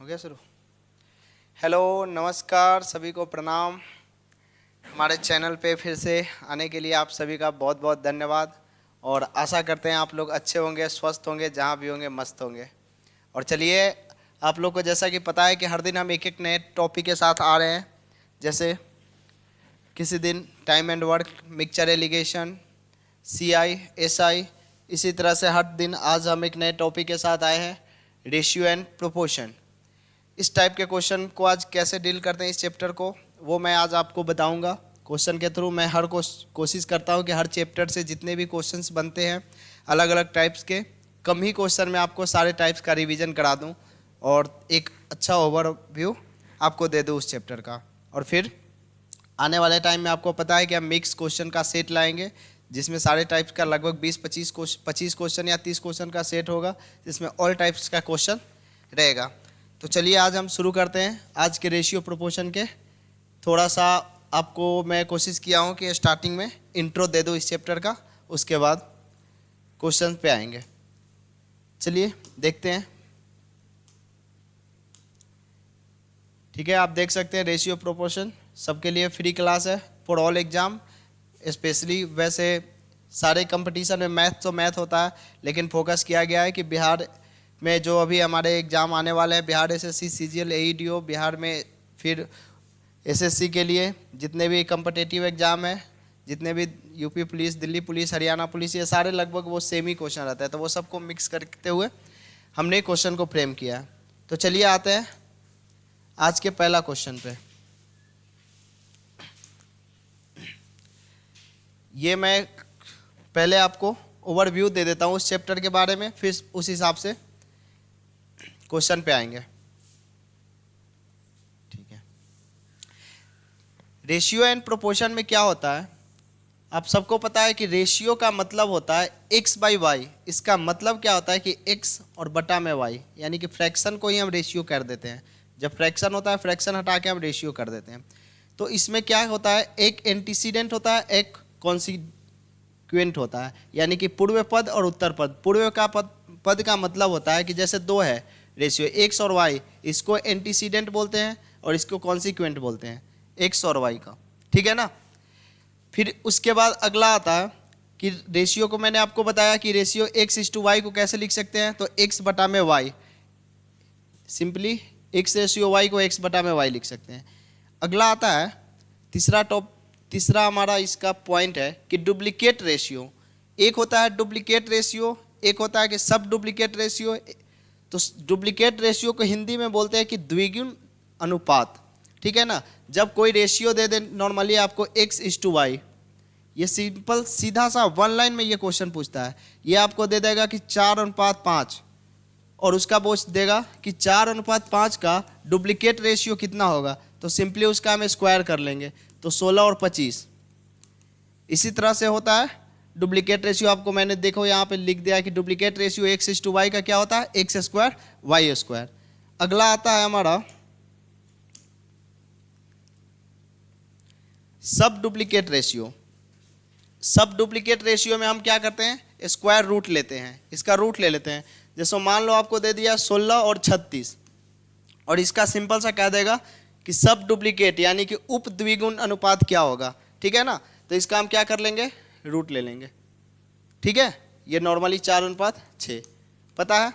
हो गया शुरू। हेलो, नमस्कार, सभी को प्रणाम। हमारे चैनल पे फिर से आने के लिए आप सभी का बहुत बहुत धन्यवाद। और आशा करते हैं आप लोग अच्छे होंगे, स्वस्थ होंगे, जहाँ भी होंगे मस्त होंगे। और चलिए, आप लोग को जैसा कि पता है कि हर दिन हम एक एक नए टॉपिक के साथ आ रहे हैं। जैसे किसी दिन time and work, mixture allegation, CI SI, इसी तरह से हर दिन आज हम एक नए टॉपिक के साथ आए हैं, रेशियो एंड प्रोपोर्शन। इस टाइप के क्वेश्चन को आज कैसे डील करते हैं इस चैप्टर को, वो मैं आज आपको बताऊंगा। क्वेश्चन के थ्रू मैं हर कोशिश करता हूं कि हर चैप्टर से जितने भी क्वेश्चंस बनते हैं अलग अलग टाइप्स के, कम ही क्वेश्चन में आपको सारे टाइप्स का रिवीजन करा दूं और एक अच्छा ओवरव्यू आपको दे दूं उस चैप्टर का। और फिर आने वाले टाइम में आपको पता है कि हम मिक्स क्वेश्चन का सेट लाएंगे, जिसमें सारे टाइप्स का लगभग 20-25 क्वेश्चन या 30 क्वेश्चन का सेट होगा, जिसमें ऑल टाइप्स का क्वेश्चन रहेगा। तो चलिए आज हम शुरू करते हैं आज के रेशियो प्रोपोर्शन के। थोड़ा सा आपको मैं कोशिश किया हूँ कि स्टार्टिंग में इंट्रो दे दूँ इस चैप्टर का, उसके बाद क्वेश्चन पे आएंगे। चलिए देखते हैं। ठीक है, आप देख सकते हैं रेशियो प्रोपोर्शन सबके लिए फ्री क्लास है फॉर ऑल एग्जाम। स्पेशली वैसे सारे कंपटीशन में मैथ तो मैथ होता है, लेकिन फोकस किया गया है कि बिहार में जो अभी हमारे एग्ज़ाम आने वाले हैं, Bihar SSC CGL AEDO, Bihar में फिर SSC के लिए जितने भी कम्पिटिटिव एग्ज़ाम है, जितने भी UP police, Delhi police, Haryana police, ये सारे लगभग वो सेम ही क्वेश्चन रहता है। तो वो सबको मिक्स करते हुए हमने क्वेश्चन को फ्रेम किया है। तो चलिए आते हैं आज के पहला क्वेश्चन पे। ये मैं पहले आपको ओवरव्यू दे देता हूँ उस चैप्टर के बारे में, फिर उस हिसाब से क्वेश्चन पे आएंगे। ठीक है, रेशियो एंड प्रोपोर्शन में क्या होता है, आप सबको पता है कि रेशियो का मतलब होता है x/y। इसका मतलब क्या होता है कि x और बटा में y, यानी कि फ्रैक्शन को ही हम रेशियो कर देते हैं। जब फ्रैक्शन होता है, फ्रैक्शन हटा के हम रेशियो कर देते हैं। तो इसमें क्या होता है, एक एंटीसीडेंट होता है, एक कॉन्सिक्वेंट होता है, यानी कि पूर्व पद और उत्तर पद। पूर्व का पद का मतलब होता है कि जैसे दो है रेशियो x और y, इसको एंटीसीडेंट बोलते हैं और इसको कॉन्सिक्वेंट बोलते हैं, x और y का। ठीक है ना। फिर उसके बाद अगला आता है कि रेशियो को मैंने आपको बताया कि रेशियो x/y को कैसे लिख सकते हैं, तो x बटा में y, सिंपली x/y को x बटा में y लिख सकते हैं। अगला आता है तीसरा हमारा इसका पॉइंट है कि डुप्लीकेट रेशियो। एक होता है डुप्लीकेट रेशियो, एक होता है कि सब डुप्लीकेट रेशियो। तो डुप्लीकेट रेशियो को हिंदी में बोलते हैं कि द्विगुण अनुपात। ठीक है ना। जब कोई रेशियो दे दे नॉर्मली आपको x/y, ये सिंपल सीधा सा वन लाइन में ये क्वेश्चन पूछता है। ये आपको दे देगा कि 4:5 और उसका पूछ देगा कि 4:5 का डुप्लीकेट रेशियो कितना होगा, तो सिंपली उसका हम स्क्वायर कर लेंगे, तो 16 और 25। इसी तरह से होता है डुप्लीकेट रेशियो। आपको मैंने देखो यहाँ पे लिख दिया कि डुप्लीकेट रेशियो x/y का क्या होता है, x² y²। अगला आता है हमारा सब डुप्लीकेट रेशियो। सब डुप्लीकेट रेशियो में हम क्या करते हैं, स्क्वायर रूट लेते हैं, इसका रूट ले लेते हैं। जैसे मान लो आपको दे दिया 16 और 36, और इसका सिंपल सा कह देगा कि सब डुप्लीकेट यानी कि उप द्विगुण अनुपात क्या होगा। ठीक है ना। तो इसका हम क्या कर लेंगे, रूट ले लेंगे। ठीक है, ये नॉर्मली 4:6 पता है।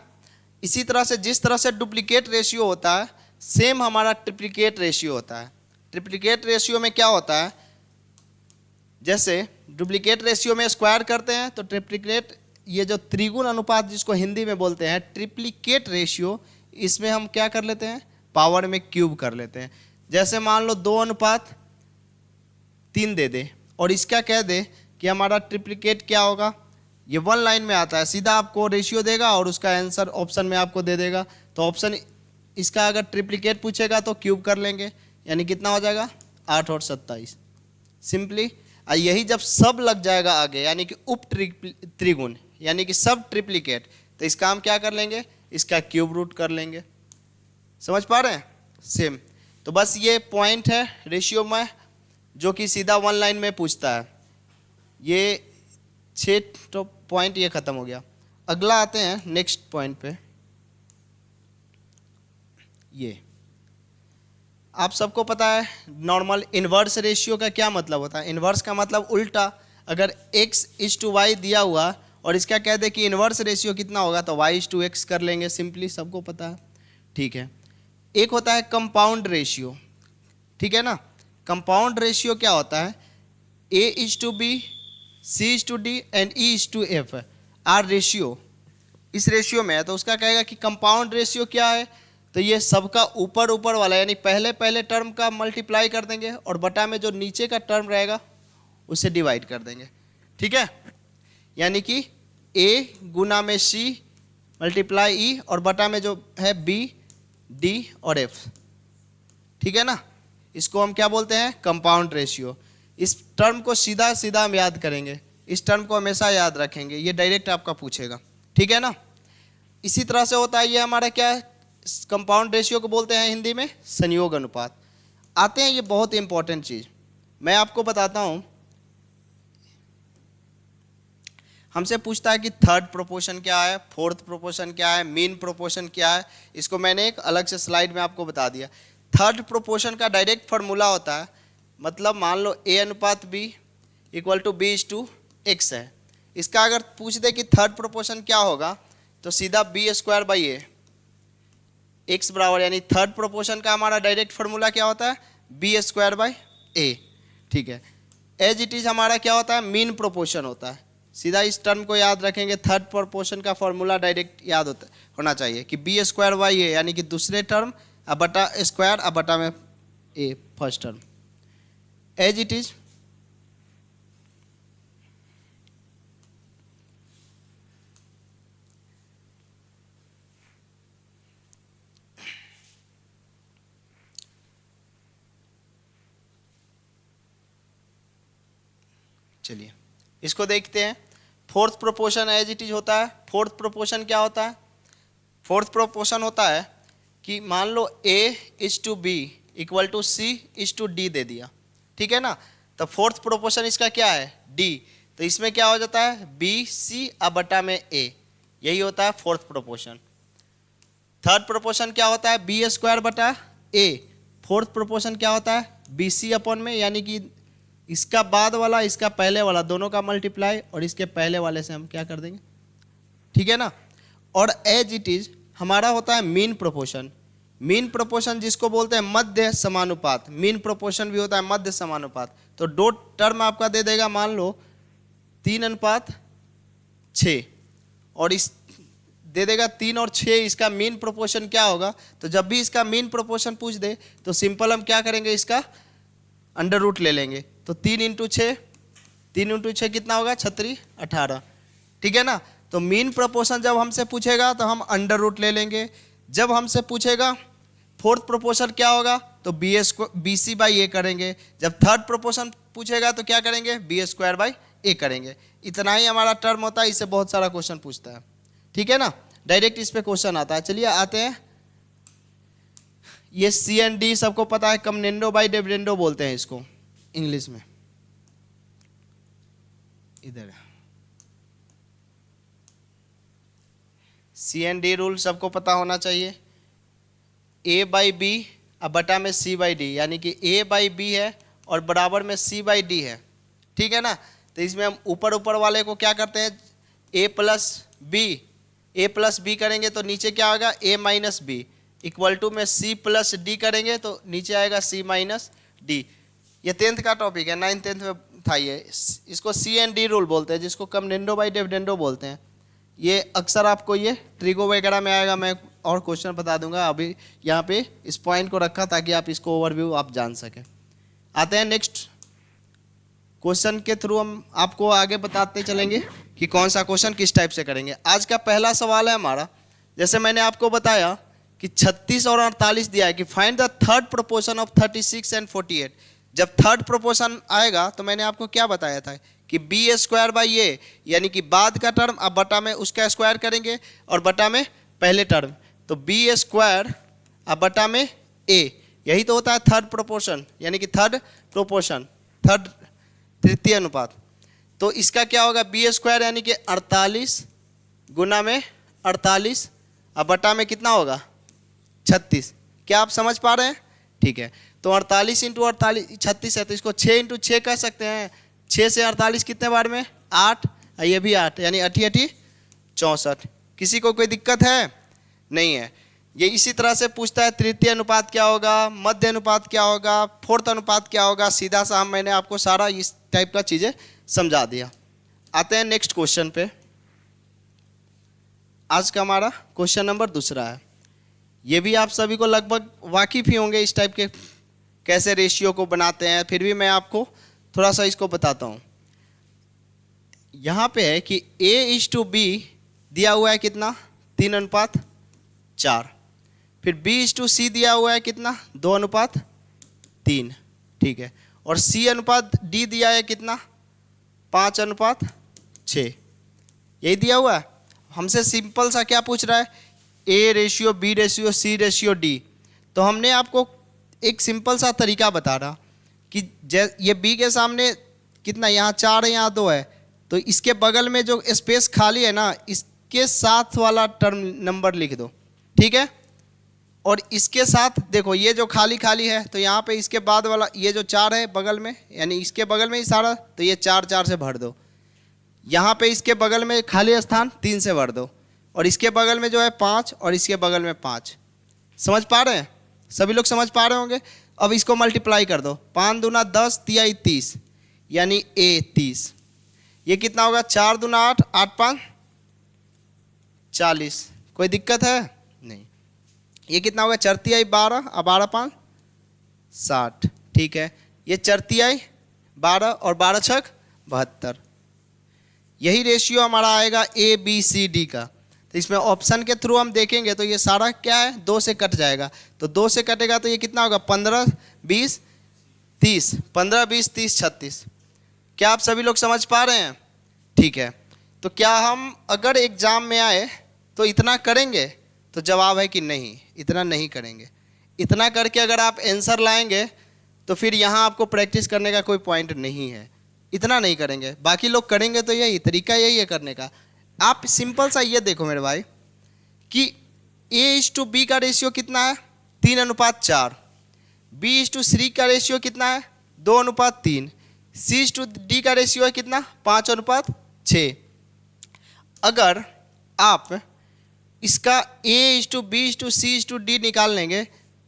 इसी तरह से जिस तरह से डुप्लीकेट रेशियो होता है, सेम हमारा ट्रिप्लीकेट रेशियो होता है। ट्रिप्लीकेट रेशियो में क्या होता है, जैसे डुप्लीकेट रेशियो में स्क्वायर करते हैं, तो ट्रिप्लीकेट ये जो त्रिगुण अनुपात जिसको हिंदी में बोलते हैं ट्रिप्लीकेट रेशियो, इसमें हम क्या कर लेते हैं, पावर में क्यूब कर लेते हैं। जैसे मान लो 2:3 दे दे और इसका कह दे कि हमारा ट्रिप्लीकेट क्या होगा, ये वन लाइन में आता है, सीधा आपको रेशियो देगा और उसका आंसर ऑप्शन में आपको दे देगा। तो ऑप्शन इसका अगर ट्रिप्लीकेट पूछेगा तो क्यूब कर लेंगे, यानी कितना हो जाएगा 8 और 27 सिंपली। यही जब सब लग जाएगा आगे, यानी कि उप त्रिगुण यानी कि सब ट्रिप्लीकेट, तो इसका हम क्या कर लेंगे, इसका क्यूब रूट कर लेंगे। समझ पा रहे हैं सेम। तो बस ये पॉइंट है रेशियो में जो कि सीधा वन लाइन में पूछता है। ये 6 तो पॉइंट ये खत्म हो गया। अगला आते हैं नेक्स्ट पॉइंट पे। ये आप सबको पता है नॉर्मल इन्वर्स रेशियो का क्या मतलब होता है। इन्वर्स का मतलब उल्टा। अगर x/y दिया हुआ और इसका कह दे कि इन्वर्स रेशियो कितना होगा तो y/x कर लेंगे, सिंपली, सबको पता है, ठीक है। एक होता है कंपाउंड रेशियो, ठीक है ना। कंपाउंड रेशियो क्या होता है, a/b, c/d and e/f are ratio इस रेशियो में है, तो उसका कहेगा कि कंपाउंड रेशियो क्या है, तो ये सबका ऊपर ऊपर वाला यानी पहले पहले टर्म का मल्टीप्लाई कर देंगे और बटा में जो नीचे का टर्म रहेगा उसे डिवाइड कर देंगे, ठीक है। यानी कि a गुना में c मल्टीप्लाई e और बटा में जो है b, d और f, ठीक है ना। इसको हम क्या बोलते हैं, कंपाउंड रेशियो। इस टर्म को सीधा सीधा हम याद करेंगे, इस टर्म को हमेशा याद रखेंगे, ये डायरेक्ट आपका पूछेगा, ठीक है ना। इसी तरह से होता है ये हमारा क्या, कंपाउंड रेशियो को बोलते हैं हिंदी में संयोग अनुपात। आते हैं ये बहुत इंपॉर्टेंट चीज, मैं आपको बताता हूं। हमसे पूछता है कि थर्ड प्रोपोर्शन क्या है, फोर्थ प्रोपोर्शन क्या है, मीन प्रोपोर्शन क्या है। इसको मैंने एक अलग से स्लाइड में आपको बता दिया। थर्ड प्रोपोर्शन का डायरेक्ट फार्मूला होता है, मतलब मान लो a/b इक्वल टू b/x है। इसका अगर पूछ दे कि थर्ड प्रोपोर्शन क्या होगा तो सीधा b² a, x बराबर, यानी थर्ड प्रोपोर्शन का हमारा डायरेक्ट फार्मूला क्या होता है, b² a, ठीक है। एज इट इज हमारा क्या होता है, मीन प्रोपोर्शन होता है। सीधा इस टर्म को याद रखेंगे, थर्ड प्रोपोर्शन का फार्मूला डायरेक्ट याद होना चाहिए कि b² a, यानी कि दूसरे टर्म अब बटा स्क्वायर अब बटा में a first term, as it is. चलिए इसको देखते हैं। Fourth proportion as it is होता है। फोर्थ प्रोपोर्शन क्या होता है, फोर्थ प्रोपोर्शन होता है कि मान लो a/b इक्वल टू c/d दे दिया, ठीक है ना। तो फोर्थ प्रोपोर्शन इसका क्या है, d, तो इसमें क्या हो जाता है bc अब बटा में a, यही होता है फोर्थ प्रोपोर्शन। थर्ड प्रोपोर्शन क्या होता है, b² बटा a। फोर्थ प्रोपोर्शन क्या होता है, bc अपॉन में, यानी कि इसका बाद वाला इसका पहले वाला दोनों का मल्टीप्लाई और इसके पहले वाले से हम क्या कर देंगे, ठीक है ना। और एज इट इज हमारा होता है मीन प्रोपोर्शन। मीन प्रोपोर्शन जिसको बोलते हैं मध्य समानुपात, मीन प्रोपोर्शन भी होता है मध्य समानुपात। तो दो टर्म आपका दे देगा, मान लो 3:6 और इस दे देगा 3 और 6, इसका मीन प्रोपोर्शन क्या होगा। तो जब भी इसका मीन प्रोपोर्शन पूछ दे तो सिंपल हम क्या करेंगे, इसका अंडर रूट ले लेंगे। तो 3 × 6 कितना होगा, 36 18, ठीक है ना। तो मीन प्रोपोर्शन जब हमसे पूछेगा तो हम अंडर रूट ले लेंगे। जब हमसे पूछेगा फोर्थ प्रोपोर्शन क्या होगा तो bc/a करेंगे। जब थर्ड प्रोपोर्शन पूछेगा तो क्या करेंगे, b² a करेंगे। इतना ही हमारा टर्म होता है, इससे बहुत सारा क्वेश्चन पूछता है, ठीक है ना। डायरेक्ट इस पे क्वेश्चन आता है। चलिए आते हैं, ये C एंड D सबको पता है, कम्नेंडो बाई डिविडेंडो बोलते हैं इसको इंग्लिश में। इधर C एंड D रूल सबको पता होना चाहिए। a/b अब बटा में c/d, यानी कि a/b है और बराबर में c/d है, ठीक है ना। तो इसमें हम ऊपर ऊपर वाले को क्या करते हैं, a+b करेंगे तो नीचे क्या होगा, a-b इक्वल टू में c+d करेंगे तो नीचे आएगा c-d। ये 10th का टॉपिक है, 9th 10th में था ये। इसको C एंड D रूल बोलते हैं, जिसको कम्नेंडो बाई डिविडेंडो बोलते हैं। ये अक्सर आपको ये ट्रिगो वगैरह में आएगा, मैं और क्वेश्चन बता दूंगा। अभी यहाँ पे इस पॉइंट को रखा ताकि आप इसको ओवरव्यू आप जान सकें। आते हैं नेक्स्ट क्वेश्चन के थ्रू, हम आपको आगे बताते चलेंगे कि कौन सा क्वेश्चन किस टाइप से करेंगे। आज का पहला सवाल है हमारा, जैसे मैंने आपको बताया कि 36 और 48 दिया है कि find the third proportion of 36 and 48। जब थर्ड प्रोपोर्शन आएगा तो मैंने आपको क्या बताया था कि b²/a, यानी कि बाद का टर्म अब बटा में उसका स्क्वायर करेंगे और बटा में पहले टर्म, तो b² अब बटा में a, यही तो होता है थर्ड प्रोपोर्शन, यानी कि थर्ड प्रोपोर्शन, थर्ड तृतीय अनुपात। तो इसका क्या होगा, b² यानी कि 48 गुना में 48 अब बटा में कितना होगा 36, क्या आप समझ पा रहे हैं? ठीक है, तो 48 इंटू 48 36 है, तो इसको 6 इंटू 6 कह सकते हैं। 6 से 48 कितने बार में? 8, ये भी 8, यानी 8 8 64। किसी को कोई दिक्कत है? नहीं है। ये इसी तरह से पूछता है तृतीय अनुपात क्या होगा, मध्य अनुपात क्या होगा, फोर्थ अनुपात क्या होगा। सीधा सा मैंने आपको सारा इस टाइप का चीज़ें समझा दिया। आते हैं नेक्स्ट क्वेश्चन पे। आज का हमारा क्वेश्चन नंबर दूसरा है। ये भी आप सभी को लगभग वाकिफ ही होंगे इस टाइप के कैसे रेशियो को बनाते हैं, फिर भी मैं आपको थोड़ा सा इसको बताता हूँ। यहाँ पे है कि A/B दिया हुआ है कितना? 3:4। फिर B/C दिया हुआ है कितना? 2:3। ठीक है, और C/D दिया है कितना? 5:6। यही दिया हुआ है। हमसे सिंपल सा क्या पूछ रहा है? A/B/C/D। तो हमने आपको एक सिंपल सा तरीका बता रहा कि ये B के सामने कितना, यहाँ 4 है, यहाँ 2 है, तो इसके बगल में जो स्पेस खाली है ना, इसके साथ वाला टर्म नंबर लिख दो। ठीक है, और इसके साथ देखो ये जो खाली खाली है, तो यहाँ पे इसके बाद वाला ये जो 4 है बगल में, यानी इसके बगल में ही सारा, तो ये 4 4 से भर दो। यहाँ पे इसके बगल में खाली स्थान 3 से भर दो, और इसके बगल में जो है 5, और इसके बगल में 5। समझ पा रहे हैं? सभी लोग समझ पा रहे होंगे। अब इसको मल्टीप्लाई कर दो। 5 दूना 10, 3 30, यानी A 30। ये कितना होगा? 4 दूना 8, 8 5 40। कोई दिक्कत है? नहीं। ये कितना होगा? 4 3 12, और 12 5 60। ठीक है, ये 4 3 12 और 12 6 72। यही रेशियो हमारा आएगा ABCD का। तो इसमें ऑप्शन के थ्रू हम देखेंगे तो ये सारा क्या है? 2 से कट जाएगा। तो 2 से कटेगा तो ये कितना होगा? 15 20 30, 15 20 30 36। क्या आप सभी लोग समझ पा रहे हैं? ठीक है, तो क्या हम अगर एग्जाम में आए तो इतना करेंगे? तो जवाब है कि नहीं, इतना नहीं करेंगे। इतना करके अगर आप आंसर लाएंगे तो फिर यहाँ आपको प्रैक्टिस करने का कोई पॉइंट नहीं है। इतना नहीं करेंगे, बाकी लोग करेंगे तो यही तरीका यही है करने का। आप सिंपल सा ये देखो मेरे भाई कि A/B का रेशियो कितना है? 3:4। B/C का रेशियो कितना है? 2:3। C/D का रेशियो है कितना? 5:6। अगर आप इसका A/B/C/D निकाल लेंगे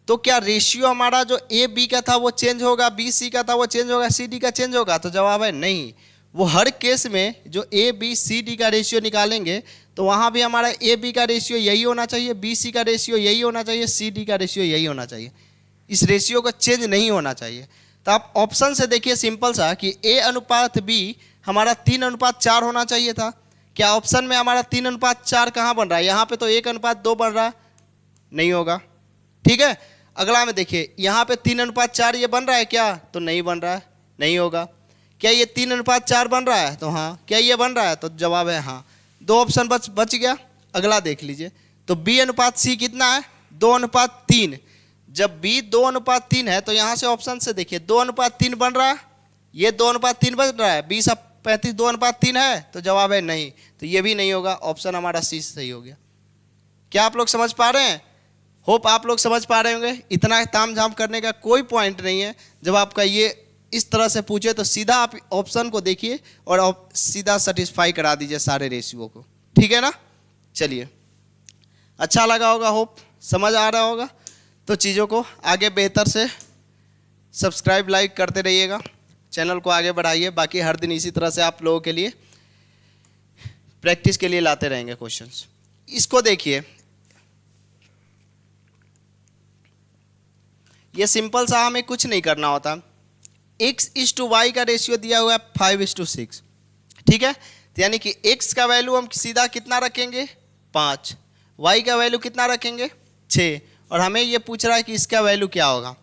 तो क्या रेशियो हमारा जो AB का था वो चेंज होगा, BC का था वो चेंज होगा, CD का चेंज होगा? तो जवाब है नहीं। वो हर केस में जो ABCD का रेशियो निकालेंगे तो वहाँ भी हमारा AB का रेशियो यही होना चाहिए, BC का रेशियो यही होना चाहिए, CD का रेशियो यही होना चाहिए। इस रेशियो का चेंज नहीं होना चाहिए। तो आप ऑप्शन से देखिए सिंपल सा कि A/B हमारा 3:4 होना चाहिए था। क्या ऑप्शन में हमारा 3:4 कहाँ बन रहा है? यहाँ पे तो 1:2 बन रहा है, नहीं होगा। ठीक है, अगला में देखिए यहाँ पे 3:4 ये बन रहा है क्या? तो नहीं बन रहा है, नहीं होगा। क्या ये 3:4 बन रहा है? तो हाँ। क्या ये बन रहा है? तो जवाब है हाँ। 2 ऑप्शन बच गया। अगला देख लीजिए, तो B/C कितना है? 2:3। जब B 2:3 है तो यहाँ से ऑप्शन से देखिए 2:3 बन रहा है, ये 2:3 बन रहा है। 20 35 2:3 है, तो जवाब है नहीं। तो ये भी नहीं होगा, ऑप्शन हमारा C सही हो गया। क्या आप लोग समझ पा रहे हैं? होप आप लोग समझ पा रहे होंगे। इतना ताम झाम करने का कोई पॉइंट नहीं है। जब आपका ये इस तरह से पूछे तो सीधा आप ऑप्शन को देखिए और आप सीधा सेटिस्फाई करा दीजिए सारे रेशियो को। ठीक है ना? चलिए, अच्छा लगा होगा, होप समझ आ रहा होगा। तो चीज़ों को आगे बेहतर से सब्सक्राइब लाइक करते रहिएगा, चैनल को आगे बढ़ाइए। बाकी हर दिन इसी तरह से आप लोगों के लिए प्रैक्टिस के लिए लाते रहेंगे क्वेश्चंस। इसको देखिए, ये सिंपल सा, हमें कुछ नहीं करना होता। X/Y का रेशियो दिया हुआ है 5:6। ठीक है, तो यानी कि X का वैल्यू हम सीधा कितना रखेंगे? 5। Y का वैल्यू कितना रखेंगे? 6। और हमें ये पूछ रहा है कि इसका वैल्यू क्या होगा,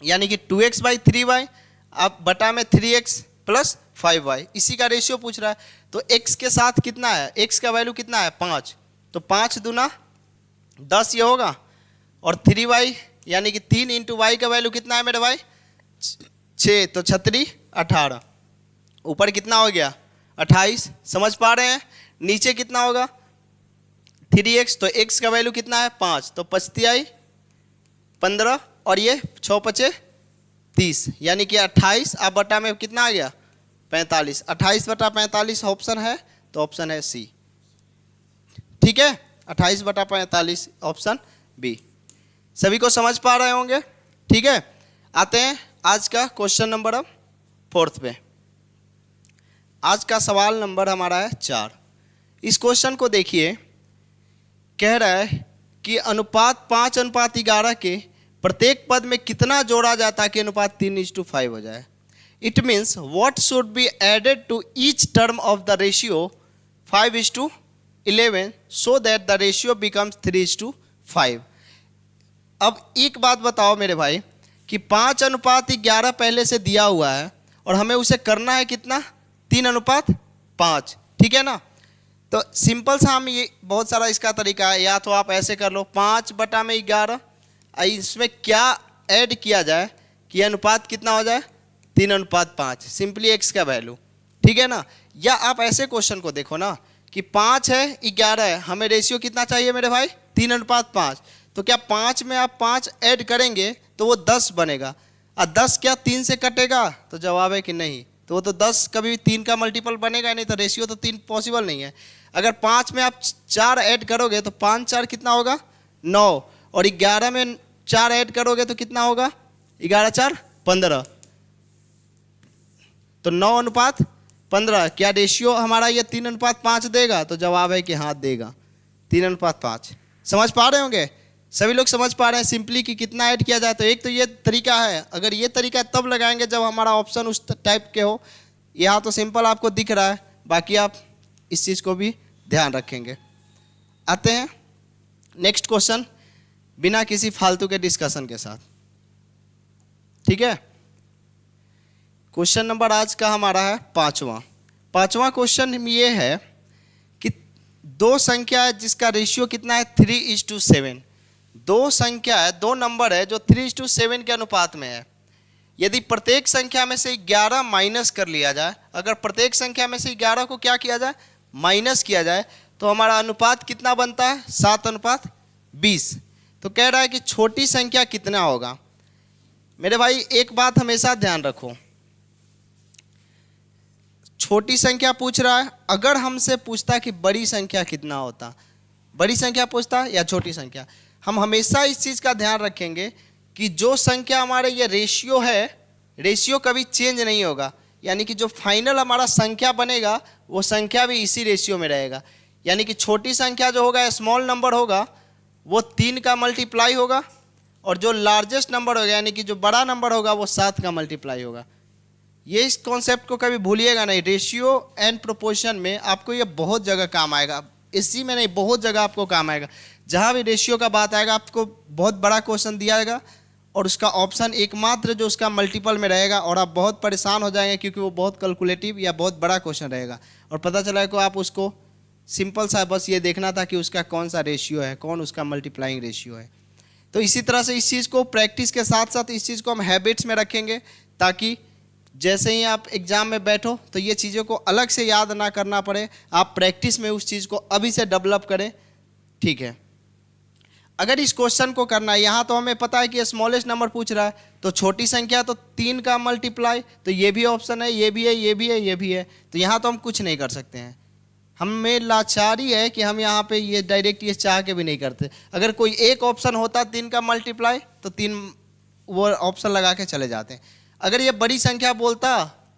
यानी कि 2x/3y अब बटा में 3x + 5y, इसी का रेशियो पूछ रहा है। तो x के साथ कितना है? x का वैल्यू कितना है? 5। तो 5 दूना 10 ये होगा, और 3y यानी कि 3 × y का वैल्यू कितना है मेरे भाई? 6। तो 6 18, ऊपर कितना हो गया? 28। समझ पा रहे हैं? नीचे कितना होगा? 3x। तो x का वैल्यू कितना है? 5। तो 5 × 15 और ये 6 पचे 30, यानी कि 28 आप बटा में कितना आ गया 45। 28 बटा 45 ऑप्शन है, तो ऑप्शन है सी। ठीक है, 28 बटा 45 ऑप्शन बी। सभी को समझ पा रहे होंगे? ठीक है, आते हैं आज का क्वेश्चन नंबर अब 4th पे। आज का सवाल नंबर हमारा है 4। इस क्वेश्चन को देखिए, कह रहा है कि अनुपात 5:11 के प्रत्येक पद में कितना जोड़ा जाए ताकि अनुपात 3:5 हो जाए। It means what should be added to each term of the ratio 5:11 so that the ratio becomes 3:5। अब एक बात बताओ मेरे भाई कि 5:11 पहले से दिया हुआ है और हमें उसे करना है कितना 3:5। ठीक है ना, तो सिंपल सा हम ये बहुत सारा इसका तरीका है, या तो आप ऐसे कर लो 5/11, इसमें क्या ऐड किया जाए कि अनुपात कितना हो जाए 3:5, सिंपली एक्स का वैल्यू। ठीक है ना, या आप ऐसे क्वेश्चन को देखो ना कि 5 है 11 है, हमें रेशियो कितना चाहिए मेरे भाई 3:5, तो क्या 5 में आप 5 ऐड करेंगे तो वो 10 बनेगा, और 10 क्या 3 से कटेगा, तो जवाब है कि नहीं, तो वो तो 10 कभी 3 का मल्टीपल बनेगा नहीं, तो रेशियो तो 3 पॉसिबल नहीं है। अगर 5 में आप 4 ऐड करोगे तो 5 4 कितना होगा 9, और 11 में 4 ऐड करोगे तो कितना होगा 11 4 15, तो 9:15। क्या रेशियो हमारा ये 3:5 देगा, तो जवाब है कि हाँ देगा 3:5। समझ पा रहे होंगे सभी लोग? समझ पा रहे हैं सिंपली कि कितना ऐड किया जाए। तो एक तो ये तरीका है, अगर ये तरीका तब लगाएंगे जब हमारा ऑप्शन उस टाइप के हो। यहाँ तो सिंपल आपको दिख रहा है, बाकी आप इस चीज़ को भी ध्यान रखेंगे। आते हैं नेक्स्ट क्वेश्चन बिना किसी फालतू के डिस्कशन के साथ। ठीक है, क्वेश्चन नंबर आज का हमारा है 5वां क्वेश्चन ये है कि दो संख्या है जिसका रेशियो कितना है 3:7। दो संख्या है, दो नंबर है जो 3:7 के अनुपात में है। यदि प्रत्येक संख्या में से 11 माइनस कर लिया जाए, अगर प्रत्येक संख्या में से 11 को क्या किया जाए माइनस किया जाए, तो हमारा अनुपात कितना बनता है 7:20। तो कह रहा है कि छोटी संख्या कितना होगा। मेरे भाई एक बात हमेशा ध्यान रखो, छोटी संख्या पूछ रहा है, अगर हमसे पूछता कि बड़ी संख्या कितना होता, बड़ी संख्या पूछता या छोटी संख्या, हम हमेशा इस चीज़ का ध्यान रखेंगे कि जो संख्या हमारे ये रेशियो है, रेशियो कभी चेंज नहीं होगा, यानी कि जो फाइनल हमारा संख्या बनेगा वो संख्या भी इसी रेशियो में रहेगा। यानी कि छोटी संख्या जो होगा स्मॉल नंबर होगा वो 3 का मल्टीप्लाई होगा, और जो लार्जेस्ट नंबर होगा यानी कि जो बड़ा नंबर होगा वो 7 का मल्टीप्लाई होगा। ये इस कॉन्सेप्ट को कभी भूलिएगा नहीं। रेशियो एंड प्रोपोर्शन में आपको ये बहुत जगह काम आएगा, इसी में नहीं बहुत जगह आपको काम आएगा। जहाँ भी रेशियो का बात आएगा आपको बहुत बड़ा क्वेश्चन दिया जाएगा और उसका ऑप्शन एकमात्र जो उसका मल्टीपल में रहेगा, और आप बहुत परेशान हो जाएंगे क्योंकि वो बहुत कैलकुलेटिव या बहुत बड़ा क्वेश्चन रहेगा, और पता चला कि आप उसको सिंपल सा बस ये देखना था कि उसका कौन सा रेशियो है, कौन उसका मल्टीप्लाइंग रेशियो है। तो इसी तरह से इस चीज़ को प्रैक्टिस के साथ साथ इस चीज़ को हम हैबिट्स में रखेंगे, ताकि जैसे ही आप एग्ज़ाम में बैठो तो ये चीज़ों को अलग से याद ना करना पड़े, आप प्रैक्टिस में उस चीज़ को अभी से डेवलप करें। ठीक है, अगर इस क्वेश्चन को करना है, यहाँ तो हमें पता है कि स्मॉलेस्ट नंबर पूछ रहा है, तो छोटी संख्या तो 3 का मल्टीप्लाई, तो ये भी ऑप्शन है, ये भी है, ये भी है, ये भी है, तो यहाँ तो हम कुछ नहीं कर सकते हैं। हमें लाचारी है कि हम यहाँ पे ये डायरेक्ट ये चाह के भी नहीं करते। अगर कोई एक ऑप्शन होता 3 का मल्टीप्लाई तो 3 वो ऑप्शन लगा के चले जाते हैं। अगर ये बड़ी संख्या बोलता,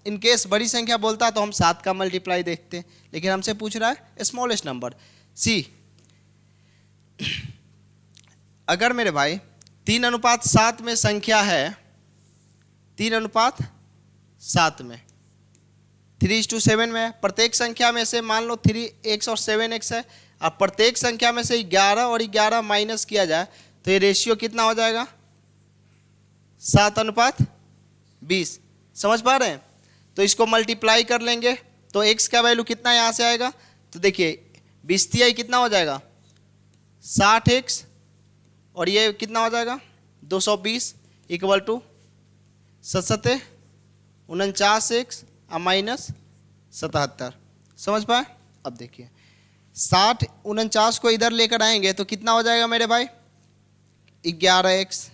इन केस बड़ी संख्या बोलता, तो हम 7 का मल्टीप्लाई देखते, लेकिन हमसे पूछ रहा है स्मॉलेस्ट नंबर सी। अगर मेरे भाई 3:7 में संख्या है, 3:7 में 3:7 में है, प्रत्येक संख्या में से मान लो 3x और 7x है, और प्रत्येक संख्या में से 11 और 11 माइनस किया जाए तो ये रेशियो कितना हो जाएगा 7:20। समझ पा रहे हैं? तो इसको मल्टीप्लाई कर लेंगे तो x का वैल्यू कितना यहाँ से आएगा, तो देखिए 20 कितना हो जाएगा 60x, और ये कितना हो जाएगा 220 इक्वल टू 77 49x माइनस 77। समझ पाए? अब देखिए 60 49 को इधर लेकर आएंगे तो कितना हो जाएगा मेरे भाई 11x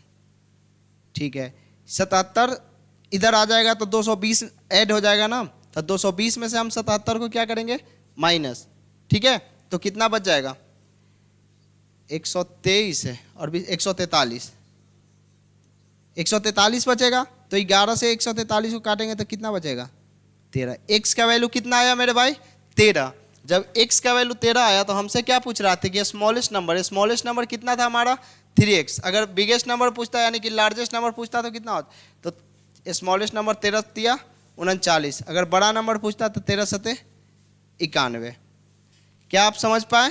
ठीक है, 77 इधर आ जाएगा तो 220 ऐड हो जाएगा ना, तो 220 में से हम 77 को क्या करेंगे, माइनस। ठीक है, तो कितना बच जाएगा, 123 है और 143, 143 बचेगा। तो 11 से 143 को काटेंगे तो कितना बचेगा, 13। x का वैल्यू कितना आया मेरे भाई, 13। जब x का वैल्यू 13 आया तो हमसे क्या पूछ रहा था कि स्मॉलेस्ट नंबर कितना था हमारा, 3x। अगर बिगेस्ट नंबर पूछता यानी कि लार्जेस्ट नंबर पूछता तो कितना होता, तो स्मॉलेस्ट नंबर 13 तिया 39। अगर बड़ा नंबर पूछता तो 13 सते 91। क्या आप समझ पाए,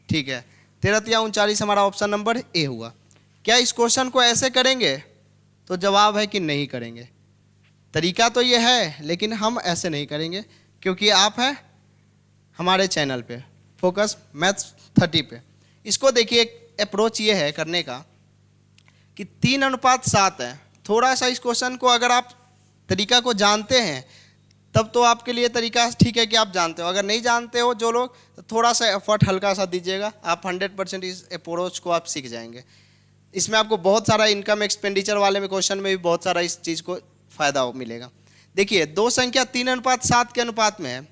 ठीक है, 13 तिया 39 हमारा ऑप्शन नंबर ए हुआ। क्या इस क्वेश्चन को ऐसे करेंगे, तो जवाब है कि नहीं करेंगे। तरीका तो ये है लेकिन हम ऐसे नहीं करेंगे, क्योंकि आप हैं हमारे चैनल पे फोकस मैथ्स 30 पे। इसको देखिए, एक अप्रोच ये है करने का कि 3:7 है। थोड़ा सा इस क्वेश्चन को अगर आप तरीका को जानते हैं तब तो आपके लिए तरीका ठीक है कि आप जानते हो। अगर नहीं जानते हो जो लोग, तो थोड़ा सा एफर्ट हल्का सा दीजिएगा, आप 100% इस अप्रोच को आप सीख जाएंगे। इसमें आपको बहुत सारा इनकम एक्सपेंडिचर वाले में क्वेश्चन में भी बहुत सारा इस चीज़ को फ़ायदा मिलेगा। देखिए, दो संख्या 3:7 के अनुपात में है।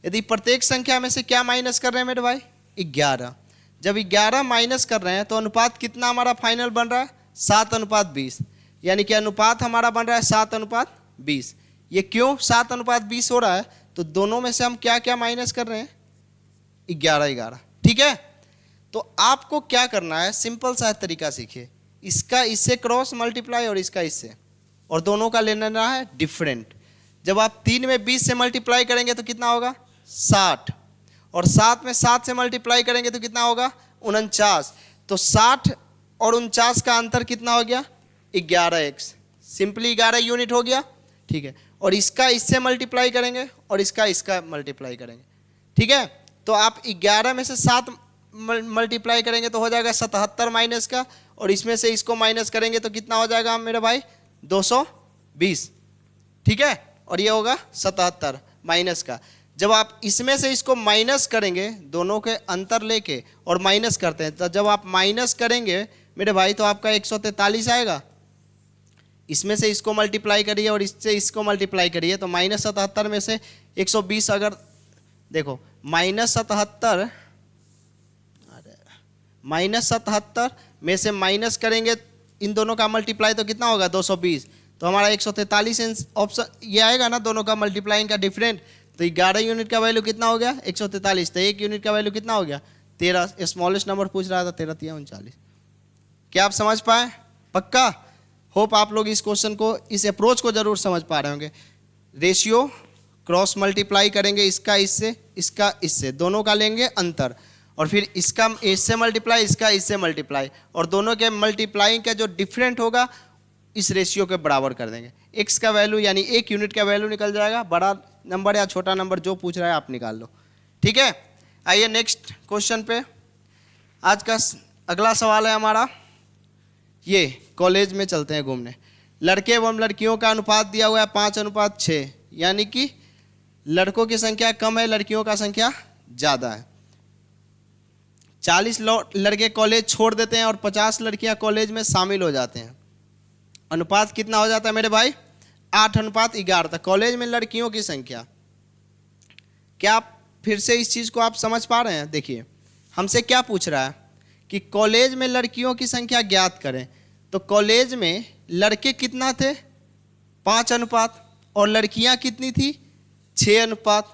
यदि प्रत्येक संख्या में से क्या माइनस कर रहे हैं मेरे भाई, 11। जब 11 माइनस कर रहे हैं तो अनुपात कितना हमारा फाइनल बन रहा है, 7:20। यानी कि अनुपात हमारा बन रहा है 7:20। ये क्यों 7:20 हो रहा है, तो दोनों में से हम क्या क्या माइनस कर रहे हैं, 11। ठीक है, तो आपको क्या करना है, सिंपल सा तरीका सीखिए। इसका इससे क्रॉस मल्टीप्लाई और इसका इससे, और दोनों का लेना है डिफरेंट। जब आप 3 में 20 से मल्टीप्लाई करेंगे तो कितना होगा, 60, और 7 में 7 से मल्टीप्लाई करेंगे तो कितना होगा, 49। तो 60 और 49 का अंतर कितना हो गया, 11x। सिंपली 11 यूनिट हो गया। ठीक है, और इसका इससे मल्टीप्लाई करेंगे और इसका मल्टीप्लाई करेंगे। ठीक है, तो आप 11 में से 7 मल्टीप्लाई करेंगे तो हो जाएगा 77 माइनस का, और इसमें से इसको माइनस करेंगे तो कितना हो जाएगा मेरे भाई, 220। ठीक है, और ये होगा 77 माइनस का। जब आप इसमें से इसको माइनस करेंगे, दोनों के अंतर लेके और माइनस करते हैं, तो जब आप माइनस करेंगे मेरे भाई तो आपका 143 आएगा। इसमें से इसको मल्टीप्लाई करिए और इससे इसको मल्टीप्लाई करिए, तो -77 में से 120, अगर देखो -77 में से माइनस करेंगे इन दोनों का मल्टीप्लाई तो कितना होगा, 220। तो हमारा 143 ऑप्शन ये आएगा ना, दोनों का मल्टीप्लाइंग का डिफरेंट। तो 11 यूनिट का वैल्यू कितना हो गया, 143। तो 1 यूनिट का वैल्यू कितना हो गया, 13। स्मॉलेस्ट नंबर पूछ रहा था, 13 तिया 39। क्या आप समझ पाए, पक्का? होप आप लोग इस क्वेश्चन को, इस अप्रोच को जरूर समझ पा रहे होंगे। रेशियो क्रॉस मल्टीप्लाई करेंगे, इसका इससे, दोनों का लेंगे अंतर, और फिर इसका इससे मल्टीप्लाई, इसका इससे मल्टीप्लाई, और दोनों के मल्टीप्लाइंग का जो डिफरेंट होगा इस रेशियो के बराबर कर देंगे। x का वैल्यू यानी 1 यूनिट का वैल्यू निकल जाएगा। बड़ा नंबर या छोटा नंबर जो पूछ रहा है आप निकाल लो। ठीक है, आइए नेक्स्ट क्वेश्चन पे। आज का अगला सवाल है हमारा, ये कॉलेज में चलते हैं घूमने। लड़के एवं लड़कियों का अनुपात दिया हुआ है 5:6, यानी कि लड़कों की संख्या कम है, लड़कियों का संख्या ज़्यादा है। 40 लड़के कॉलेज छोड़ देते हैं और 50 लड़कियां कॉलेज में शामिल हो जाते हैं। अनुपात कितना हो जाता है मेरे भाई, 8:11 तक। कॉलेज में लड़कियों की संख्या, क्या आप फिर से इस चीज़ को आप समझ पा रहे हैं? देखिए, हमसे क्या पूछ रहा है कि कॉलेज में लड़कियों की संख्या ज्ञात करें। तो कॉलेज में लड़के कितना थे, 5 और लड़कियां कितनी थी, 6।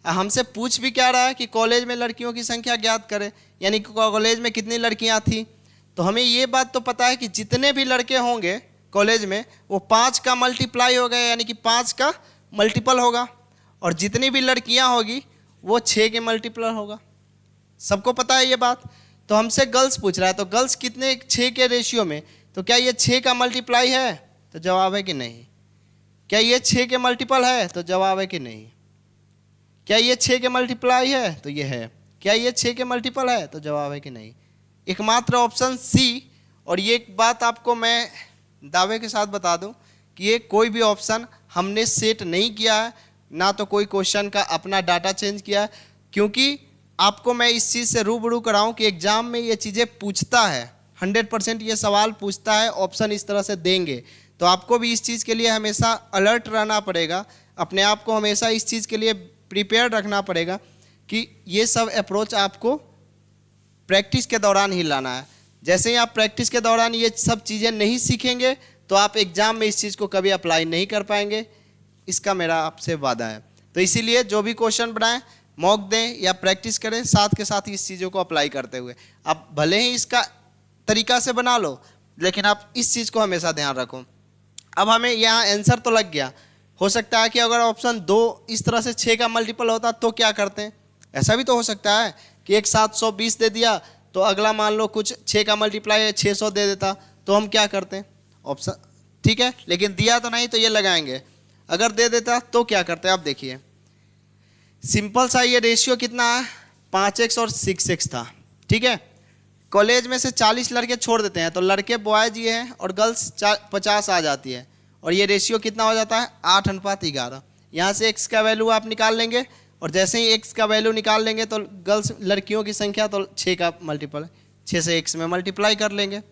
हमसे पूछ भी क्या रहा है कि कॉलेज में लड़कियों की संख्या ज्ञात करें, यानी कि कॉलेज में कितनी लड़कियां थी। तो हमें ये बात तो पता है कि जितने भी लड़के होंगे कॉलेज में वो 5 का मल्टीप्लाई होगा, यानी कि 5 का मल्टीपल होगा, और जितनी भी लड़कियां होगी वो 6 के मल्टीपल होगा। सबको पता है ये बात। तो हमसे गर्ल्स पूछ रहा है, तो गर्ल्स कितने, 6 के रेशियो में, तो क्या ये 6 का मल्टीप्लाई है, तो जवाब है कि नहीं। क्या ये 6 के मल्टीपल है, तो जवाब है कि नहीं। क्या ये 6 के मल्टीप्लाई है, तो ये है। क्या ये 6 के मल्टीपल है, तो जवाब है कि नहीं। एकमात्र ऑप्शन सी। और ये एक बात आपको मैं दावे के साथ बता दूं कि ये कोई भी ऑप्शन हमने सेट नहीं किया है, ना तो कोई क्वेश्चन का अपना डाटा चेंज किया है, क्योंकि आपको मैं इस चीज़ से रूबरू कराऊं कि एग्जाम में ये चीज़ें पूछता है 100% ये सवाल पूछता है, ऑप्शन इस तरह से देंगे। तो आपको भी इस चीज़ के लिए हमेशा अलर्ट रहना पड़ेगा, अपने आप को हमेशा इस चीज़ के लिए प्रिपेयर रखना पड़ेगा कि ये सब अप्रोच आपको प्रैक्टिस के दौरान ही लाना है। जैसे ही आप प्रैक्टिस के दौरान ये सब चीज़ें नहीं सीखेंगे तो आप एग्ज़ाम में इस चीज़ को कभी अप्लाई नहीं कर पाएंगे, इसका मेरा आपसे वादा है। तो इसीलिए जो भी क्वेश्चन बनाएं, मॉक दें या प्रैक्टिस करें, साथ के साथ इस चीज़ों को अप्लाई करते हुए। आप भले ही इसका तरीका से बना लो, लेकिन आप इस चीज़ को हमेशा ध्यान रखो। अब हमें यहाँ आंसर तो लग गया, हो सकता है कि अगर ऑप्शन 2 इस तरह से 6 का मल्टीपल होता तो क्या करते हैं। ऐसा भी तो हो सकता है कि एक 720 दे दिया तो अगला मान लो कुछ 6 का मल्टीप्लाई है 600 दे देता, तो हम क्या करते हैं ऑप्शन, ठीक है, लेकिन दिया तो नहीं तो ये लगाएंगे। अगर दे देता तो क्या करते हैं, आप देखिए सिंपल सा ये रेशियो कितना है 5x और 6x था, ठीक है। कॉलेज में से 40 लड़के छोड़ देते हैं तो लड़के बॉयज ये हैं और गर्ल्स 50 आ जाती है, और ये रेशियो कितना हो जाता है 8:11। यहाँ से x का वैल्यू आप निकाल लेंगे, और जैसे ही x का वैल्यू निकाल लेंगे तो गर्ल्स लड़कियों की संख्या तो 6 का मल्टीपल 6 से x में मल्टीप्लाई कर लेंगे,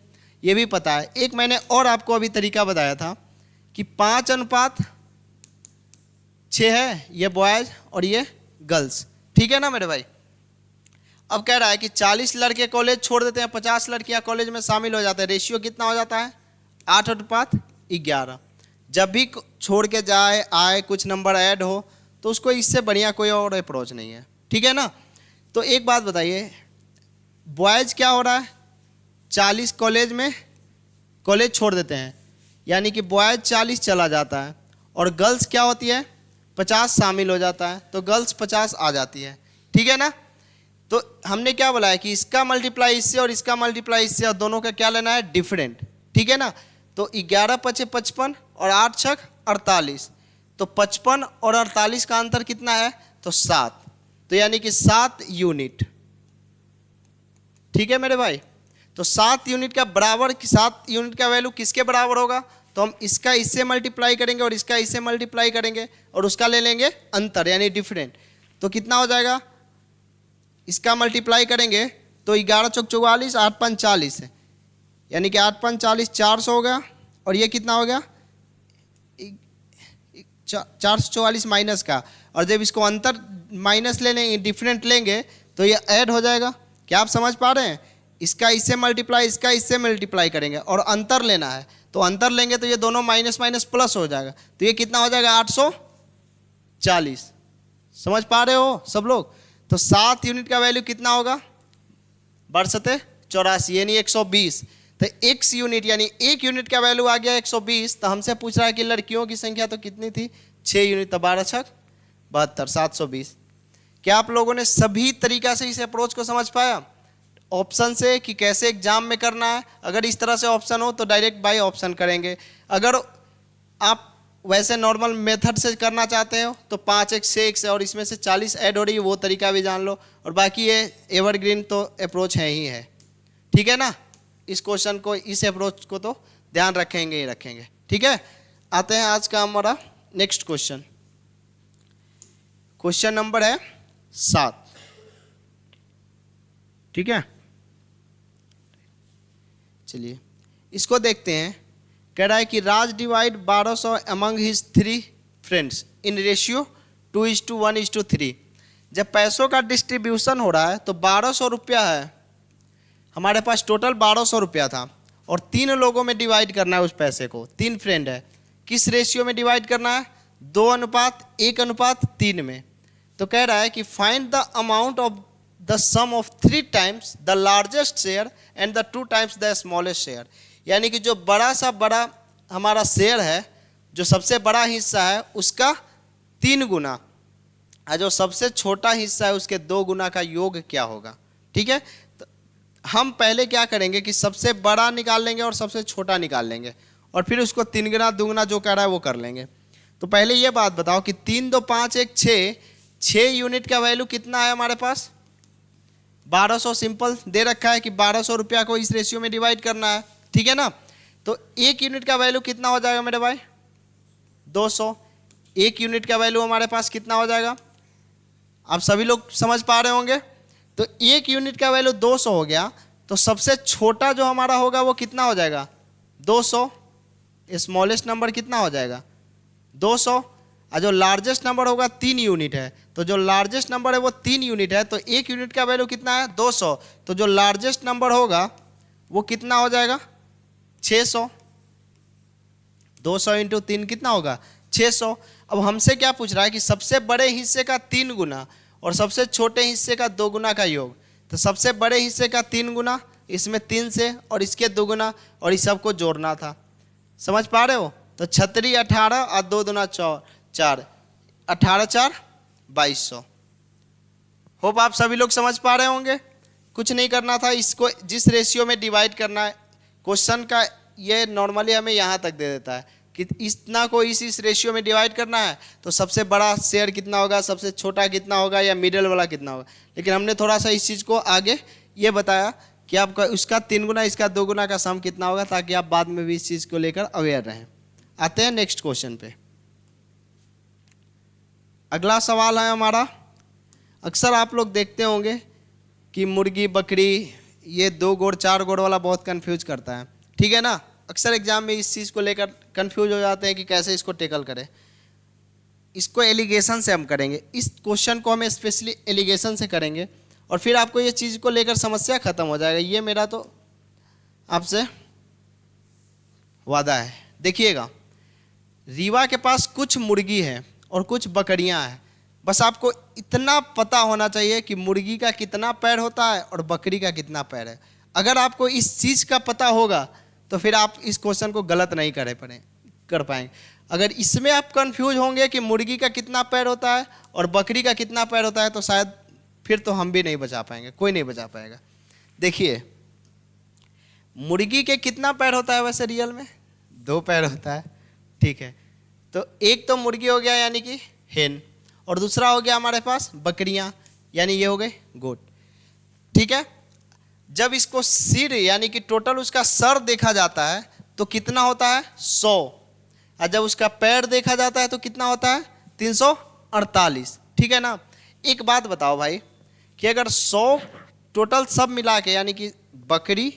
ये भी पता है। एक मैंने और आपको अभी तरीका बताया था कि 5:6 है, ये बॉयज और ये गर्ल्स, ठीक है ना मेरे भाई। अब कह रहा है कि 40 लड़के कॉलेज छोड़ देते हैं, 50 लड़कियां कॉलेज में शामिल हो जाते हैं, रेशियो कितना हो जाता है 8:11। जब भी छोड़ के जाए आए कुछ नंबर ऐड हो तो उसको इससे बढ़िया कोई और अप्रोच नहीं है, ठीक है ना। तो एक बात बताइए, बॉयज़ क्या हो रहा है 40 कॉलेज छोड़ देते हैं, यानी कि बॉयज़ 40 चला जाता है, और गर्ल्स क्या होती है 50 शामिल हो जाता है, तो गर्ल्स 50 आ जाती है, ठीक है ना। तो हमने क्या बोला है कि इसका मल्टीप्लाई इससे और इसका मल्टीप्लाई इससे, और दोनों का क्या लेना है डिफरेंट, ठीक है ना। तो 11×5 = 55 और 8×6 = 48, तो 55 और 48 का अंतर कितना है तो 7, तो यानी कि 7 यूनिट, ठीक है मेरे भाई। तो 7 यूनिट का बराबर, 7 यूनिट का वैल्यू किसके बराबर होगा, तो हम इसका इससे मल्टीप्लाई करेंगे और इसका इससे मल्टीप्लाई करेंगे और उसका ले लेंगे अंतर यानी डिफरेंट, तो कितना हो जाएगा, इसका मल्टीप्लाई करेंगे तो 11×4 = 44, 8×5 = 40 है, यानी कि 8×5 = 40, 400 हो गया, और ये कितना हो गया 444 माइनस का, और जब इसको अंतर माइनस ले लेंगे डिफरेंट लेंगे तो ये ऐड हो जाएगा। क्या आप समझ पा रहे हैं, इसका इससे मल्टीप्लाई इसका इससे मल्टीप्लाई करेंगे और अंतर लेना है, तो अंतर लेंगे तो ये दोनों माइनस माइनस प्लस हो जाएगा, तो ये कितना हो जाएगा 840। समझ पा रहे हो सब लोग। तो 7 यूनिट का वैल्यू कितना होगा 82 यानी 120, तो x यूनिट यानी 1 यूनिट का वैल्यू आ गया 120। तो हमसे पूछ रहा है कि लड़कियों की संख्या तो कितनी थी 6 यूनिट, तो 12×6 = 72, 720। क्या आप लोगों ने सभी तरीका से इस अप्रोच को समझ पाया ऑप्शन से कि कैसे एग्जाम में करना है। अगर इस तरह से ऑप्शन हो तो डायरेक्ट बाय ऑप्शन करेंगे, अगर आप वैसे नॉर्मल मेथड से करना चाहते हो तो 5x 6x और इसमें से 40 ऐड हो रही है, वो तरीका भी जान लो, और बाकी ये एवरग्रीन तो अप्रोच है ही है, ठीक है ना। इस क्वेश्चन को, इस अप्रोच को तो ध्यान रखेंगे ही रखेंगे, ठीक है। आते हैं आज का हमारा नेक्स्ट क्वेश्चन, क्वेश्चन नंबर है 7, ठीक है। चलिए इसको देखते हैं। कह रहा है कि Raj divide 1200 among his 3 friends in ratio 2:1:3। जब पैसों का डिस्ट्रीब्यूशन हो रहा है तो 1200 रुपया है हमारे पास, टोटल 1200 रुपया था, और 3 लोगों में डिवाइड करना है उस पैसे को, 3 फ्रेंड है, किस रेशियो में डिवाइड करना है 2:1:3 में। तो कह रहा है कि find the amount of the sum of 3 times the largest share and the 2 times the smallest share, यानी कि जो बड़ा सा बड़ा हमारा शेयर है, जो सबसे बड़ा हिस्सा है उसका 3 गुना, और जो सबसे छोटा हिस्सा है उसके 2 गुना का योग क्या होगा, ठीक है। तो हम पहले क्या करेंगे कि सबसे बड़ा निकाल लेंगे और सबसे छोटा निकाल लेंगे, और फिर उसको 3 गुना 2 गुना जो कह रहा है वो कर लेंगे। तो पहले ये बात बताओ कि 3 2 5 1 6 यूनिट का वैल्यू कितना है हमारे पास 1200, सिंपल दे रखा है कि 1200 रुपया को इस रेशियो में डिवाइड करना है, ठीक है ना। तो 1 यूनिट का वैल्यू कितना हो जाएगा मेरे भाई 200, 1 यूनिट का वैल्यू हमारे पास कितना हो जाएगा, आप सभी लोग समझ पा रहे होंगे। तो 1 यूनिट का वैल्यू 200 हो गया, तो सबसे छोटा जो हमारा होगा वो कितना हो जाएगा 200। स्मॉलेस्ट नंबर कितना हो जाएगा 200। और जो लार्जेस्ट नंबर होगा 3 यूनिट है, तो जो लार्जेस्ट नंबर है वो 3 यूनिट है, तो 1 यूनिट का वैल्यू कितना है 200। तो जो लार्जेस्ट नंबर होगा वो कितना हो जाएगा 600। 200 इंटू 3 कितना होगा 600। अब हमसे क्या पूछ रहा है कि सबसे बड़े हिस्से का 3 गुना और सबसे छोटे हिस्से का 2 गुना का योग। तो सबसे बड़े हिस्से का 3 गुना, इसमें 3 से और इसके 2 गुना और इस सबको जोड़ना था। समझ पा रहे हो? तो 36 18 और 2 दूना 4, 18 4 2200। होप आप सभी लोग समझ पा रहे होंगे। कुछ नहीं करना था, इसको जिस रेशियो में डिवाइड करना है क्वेश्चन का, ये नॉर्मली हमें यहाँ तक दे देता है कि इतना को इस रेशियो में डिवाइड करना है, तो सबसे बड़ा शेयर कितना होगा, सबसे छोटा कितना होगा, या मिडिल वाला कितना होगा। लेकिन हमने थोड़ा सा इस चीज़ को आगे ये बताया कि आपका उसका 3 गुना इसका 2 गुना का सम कितना होगा, ताकि आप बाद में भी इस चीज़ को लेकर अवेयर रहें। आते हैं नेक्स्ट क्वेश्चन पे। अगला सवाल है हमारा, अक्सर आप लोग देखते होंगे कि मुर्गी बकरी ये 2 गोड़ 4 गोड़ वाला बहुत कंफ्यूज करता है, ठीक है ना। अक्सर एग्जाम में इस चीज़ को लेकर कंफ्यूज हो जाते हैं कि कैसे इसको टेकल करें। इसको एलिगेशन से हम करेंगे, इस क्वेश्चन को हम स्पेशली एलिगेशन से करेंगे और फिर आपको ये चीज़ को लेकर समस्या खत्म हो जाएगा। ये मेरा तो आपसे वादा है। देखिएगा, रीवा के पास कुछ मुर्गी है और कुछ बकरियां हैं। बस आपको इतना पता होना चाहिए कि मुर्गी का कितना पैर होता है और बकरी का कितना पैर है। अगर आपको इस चीज़ का पता होगा तो फिर आप इस क्वेश्चन को गलत नहीं कर पाएंगे। अगर इसमें आप कंफ्यूज होंगे कि मुर्गी का कितना पैर होता है और बकरी का कितना पैर होता है, तो शायद फिर तो हम भी नहीं बचा पाएंगे, कोई नहीं बचा पाएगा। देखिए, मुर्गी के कितना पैर होता है वैसे रियल में? 2 पैर होता है, ठीक है। तो एक तो मुर्गी हो गया यानी कि हेन, और दूसरा हो गया हमारे पास बकरियां यानी ये हो गए गोट, ठीक है। जब इसको सिर यानी कि टोटल उसका सर देखा जाता है तो कितना होता है 100, और जब उसका पैर देखा जाता है तो कितना होता है 348, ठीक है ना। एक बात बताओ भाई कि अगर 100 टोटल सब मिला के यानी कि बकरी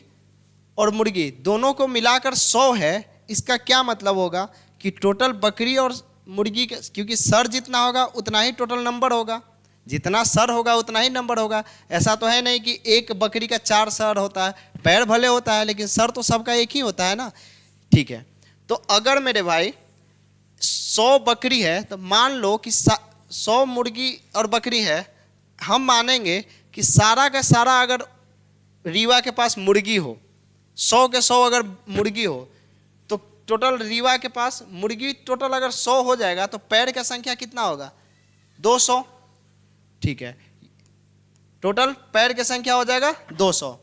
और मुर्गी दोनों को मिलाकर 100 है, इसका क्या मतलब होगा कि टोटल बकरी और मुर्गी के, क्योंकि सर जितना होगा उतना ही टोटल नंबर होगा, जितना सर होगा उतना ही नंबर होगा। ऐसा तो है नहीं कि एक बकरी का 4 सर होता है, पैर भले होता है लेकिन सर तो सबका एक ही होता है ना, ठीक है। तो अगर मेरे भाई 100 बकरी है तो मान लो कि 100 मुर्गी और बकरी है, हम मानेंगे कि सारा का सारा अगर रीवा के पास मुर्गी हो, 100 के 100 अगर मुर्गी हो, तो टोटल रीवा के पास मुर्गी टोटल अगर 100 हो जाएगा तो पैर का संख्या कितना होगा 200, ठीक है। टोटल पैर की संख्या हो जाएगा 200।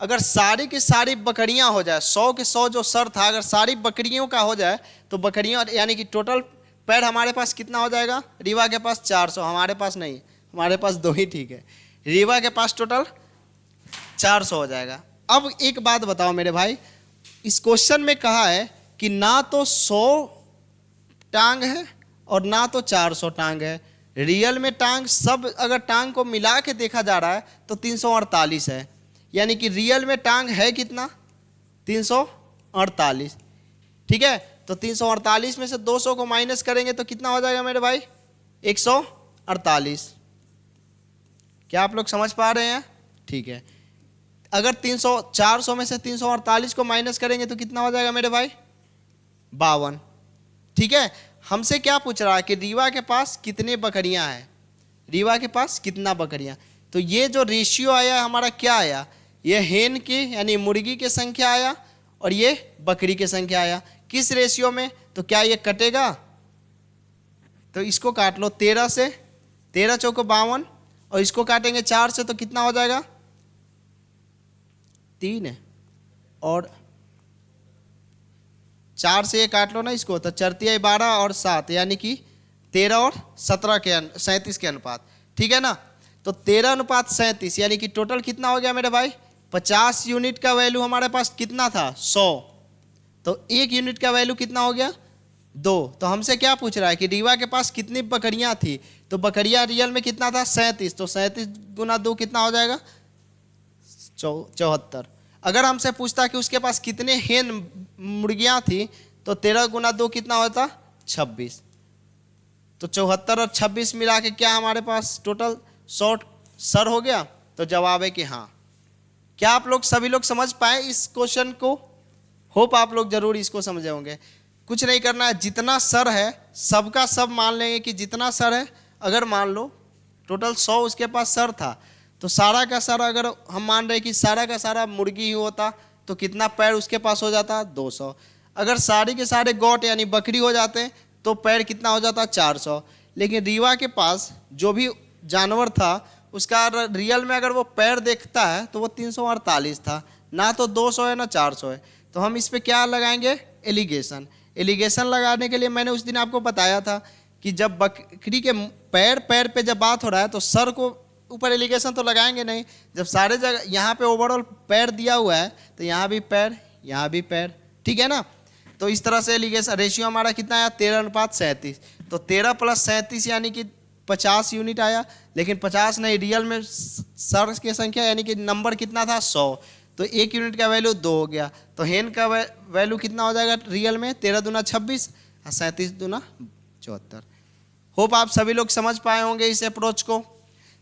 अगर सारी की सारी बकरियां हो जाए, 100 के 100 जो सर था अगर सारी बकरियों का हो जाए तो बकरियां यानी कि टोटल पैर हमारे पास कितना हो जाएगा, रीवा के पास 400, हमारे पास नहीं, हमारे पास 2 ही, ठीक है। रीवा के पास टोटल 400 हो जाएगा। अब एक बात बताओ मेरे भाई, इस क्वेश्चन में कहा है कि ना तो 100 टांग है और ना तो 400 टांग है। रियल में टांग सब अगर टांग को मिला के देखा जा रहा है तो 348 है, यानी कि रियल में टांग है कितना 348, ठीक है। तो 348 में से 200 को माइनस करेंगे तो कितना हो जाएगा मेरे भाई 148। क्या आप लोग समझ पा रहे हैं? ठीक है। अगर 400 में से 348 को माइनस करेंगे तो कितना हो जाएगा मेरे भाई 52, ठीक है। हमसे क्या पूछ रहा है कि रीवा के पास कितने बकरियां हैं, रीवा के पास कितना बकरियां। तो ये जो रेशियो आया हमारा क्या आया, ये हेन की यानी मुर्गी की संख्या आया और ये बकरी की संख्या आया। किस रेशियो में? तो क्या ये कटेगा? तो इसको काट लो 13 से, 13 चौको 52, और इसको काटेंगे 4 से तो कितना हो जाएगा 3 है, और 4 से ये काट लो ना इसको, तो 4 तिया 12 और 7 यानी कि 13 और 17 के 37 के अनुपात, ठीक है ना। तो 13:37 यानी कि टोटल कितना हो गया मेरे भाई 50 यूनिट का वैल्यू हमारे पास कितना था 100, तो 1 यूनिट का वैल्यू कितना हो गया 2। तो हमसे क्या पूछ रहा है कि रीवा के पास कितनी बकरियां थी, तो बकरियां रियल में कितना था 37, तो 37 गुना 2 कितना हो जाएगा 74। अगर हमसे पूछता कि उसके पास कितने हेन मुर्गियां थी तो 13 गुना 2 कितना होता? 26। तो 74 और 26 मिला के क्या हमारे पास टोटल 100 सर हो गया। तो जवाब है कि हाँ। क्या आप लोग सभी लोग समझ पाए इस क्वेश्चन को? होप आप लोग जरूर इसको समझे होंगे। कुछ नहीं करना है, जितना सर है सबका सब मान लेंगे कि जितना सर है, अगर मान लो टोटल 100 उसके पास सर था तो सारा का सारा, अगर हम मान रहे कि सारा का सारा मुर्गी ही होता तो कितना पैर उसके पास हो जाता? 200। अगर सारे के सारे गोट यानी बकरी हो जाते तो पैर कितना हो जाता? 400। लेकिन रीवा के पास जो भी जानवर था उसका रियल में अगर वो पैर देखता है तो वो 348 था, ना तो 200 है ना 400 है। तो हम इस पे क्या लगाएंगे? एलिगेशन। एलिगेशन लगाने के लिए मैंने उस दिन आपको बताया था कि जब बकरी के पैर पैर पे जब बात हो रहा है तो सर को ऊपर एलिगेशन तो लगाएंगे नहीं। जब सारे जगह यहाँ पे ओवरऑल पैर दिया हुआ है तो यहाँ भी पैर, यहाँ भी पैर, ठीक है ना। तो इस तरह से एलिगेशन रेशियो हमारा कितना आया? 13:37। तो 13 + 37 यानी कि 50 यूनिट आया। लेकिन 50 नहीं, रियल में सर की संख्या यानी कि नंबर कितना था? 100। तो 1 यूनिट का वैल्यू 2 हो गया। तो हेन का वैल्यू कितना हो जाएगा रियल में? 13 दूना 26 और 37 दूना 74। होप आप सभी लोग समझ पाए होंगे इस अप्रोच को।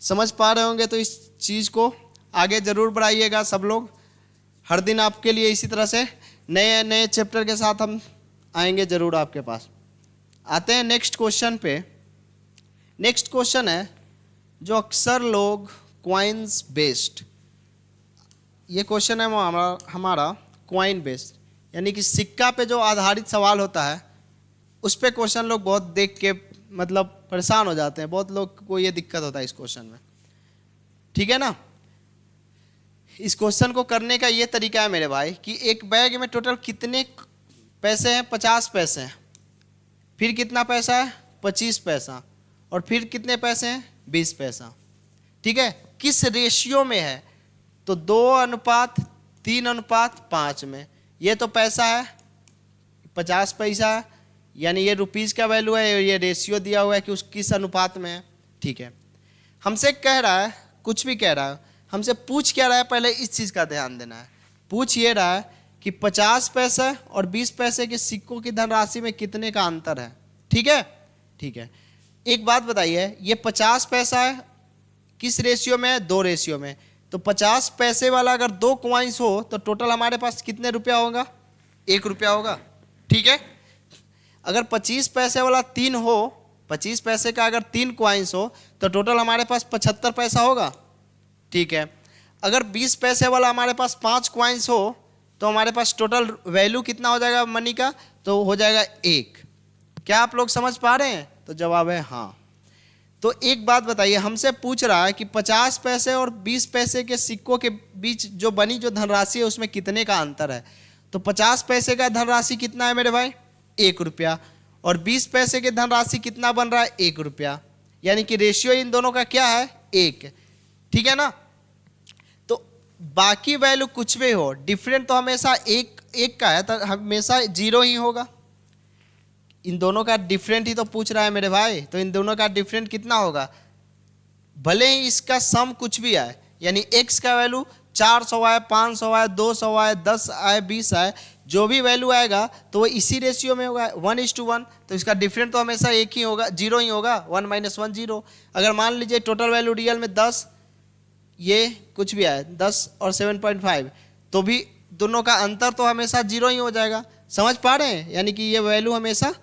समझ पा रहे होंगे तो इस चीज़ को आगे ज़रूर बढ़ाइएगा सब लोग। हर दिन आपके लिए इसी तरह से नए नए चैप्टर के साथ हम आएंगे ज़रूर आपके पास। आते हैं नेक्स्ट क्वेश्चन पे। नेक्स्ट क्वेश्चन है जो अक्सर लोग क्वाइंस बेस्ड, ये क्वेश्चन है हमारा क्वाइन बेस्ड यानी कि सिक्का पे जो आधारित सवाल होता है उस पे क्वेश्चन लोग बहुत देख के मतलब परेशान हो जाते हैं। बहुत लोग को ये दिक्कत होता है इस क्वेश्चन में, ठीक है ना। इस क्वेश्चन को करने का ये तरीका है मेरे भाई कि एक बैग में टोटल कितने पैसे हैं? 50 पैसे हैं। फिर कितना पैसा है? 25 पैसा। और फिर कितने पैसे हैं? 20 पैसा, ठीक है। किस रेशियो में है? तो 2:3:5 में। ये तो पैसा है 50 पैसा है, यानी ये रुपीज़ का वैल्यू है, ये रेशियो दिया हुआ है कि उस किस अनुपात में है, ठीक है। हमसे कह रहा है, कुछ भी कह रहा है, हमसे पूछ क्या रहा है, पहले इस चीज़ का ध्यान देना है। पूछ ये रहा है कि 50 पैसे और 20 पैसे के सिक्कों की धनराशि में कितने का अंतर है, ठीक है। ठीक है, एक बात बताइए, ये 50 पैसा है किस रेशियो में है? 2 रेशियो में। तो 50 पैसे वाला अगर 2 कॉइन्स हो तो टोटल हमारे पास कितने रुपया होगा? 1 रुपया होगा, ठीक है। अगर 25 पैसे वाला 3 हो, 25 पैसे का अगर 3 कॉइन्स हो तो टोटल हमारे पास 75 पैसा होगा, ठीक है। अगर 20 पैसे वाला हमारे पास 5 कॉइन्स हो तो हमारे पास टोटल वैल्यू कितना हो जाएगा मनी का? तो हो जाएगा 1। क्या आप लोग समझ पा रहे हैं? तो जवाब है हाँ। तो एक बात बताइए, हमसे पूछ रहा है कि 50 पैसे और 20 पैसे के सिक्कों के बीच जो बनी जो धनराशि है उसमें कितने का अंतर है। तो 50 पैसे का धनराशि कितना है मेरे भाई? 1 रुपया। और 20 पैसे के धनराशि कितना बन रहा है? 1 रुपया। यानी कि रेशियो इन दोनों का क्या है? 1, ठीक है ना। तो बाकी वैल्यू कुछ भी हो, डिफरेंट तो हमेशा एक का है, तो हमेशा 0 ही होगा। इन दोनों का डिफरेंट ही तो पूछ रहा है मेरे भाई, तो इन दोनों का डिफरेंट कितना होगा? भले ही इसका सम कुछ भी आए, यानी x का वैल्यू 400 आए, 500 आए, 200 आए, 10 आए, 20 आए, जो भी वैल्यू आएगा तो वो इसी रेशियो में होगा 1:1। तो इसका डिफरेंट तो हमेशा एक ही होगा, 0 ही होगा, 1 - 1 0। अगर मान लीजिए टोटल वैल्यू रियल में 10, ये कुछ भी आए 10 और 7.5, तो भी दोनों का अंतर तो हमेशा 0 ही हो जाएगा। समझ पा रहे हैं? यानी कि ये वैल्यू हमेशा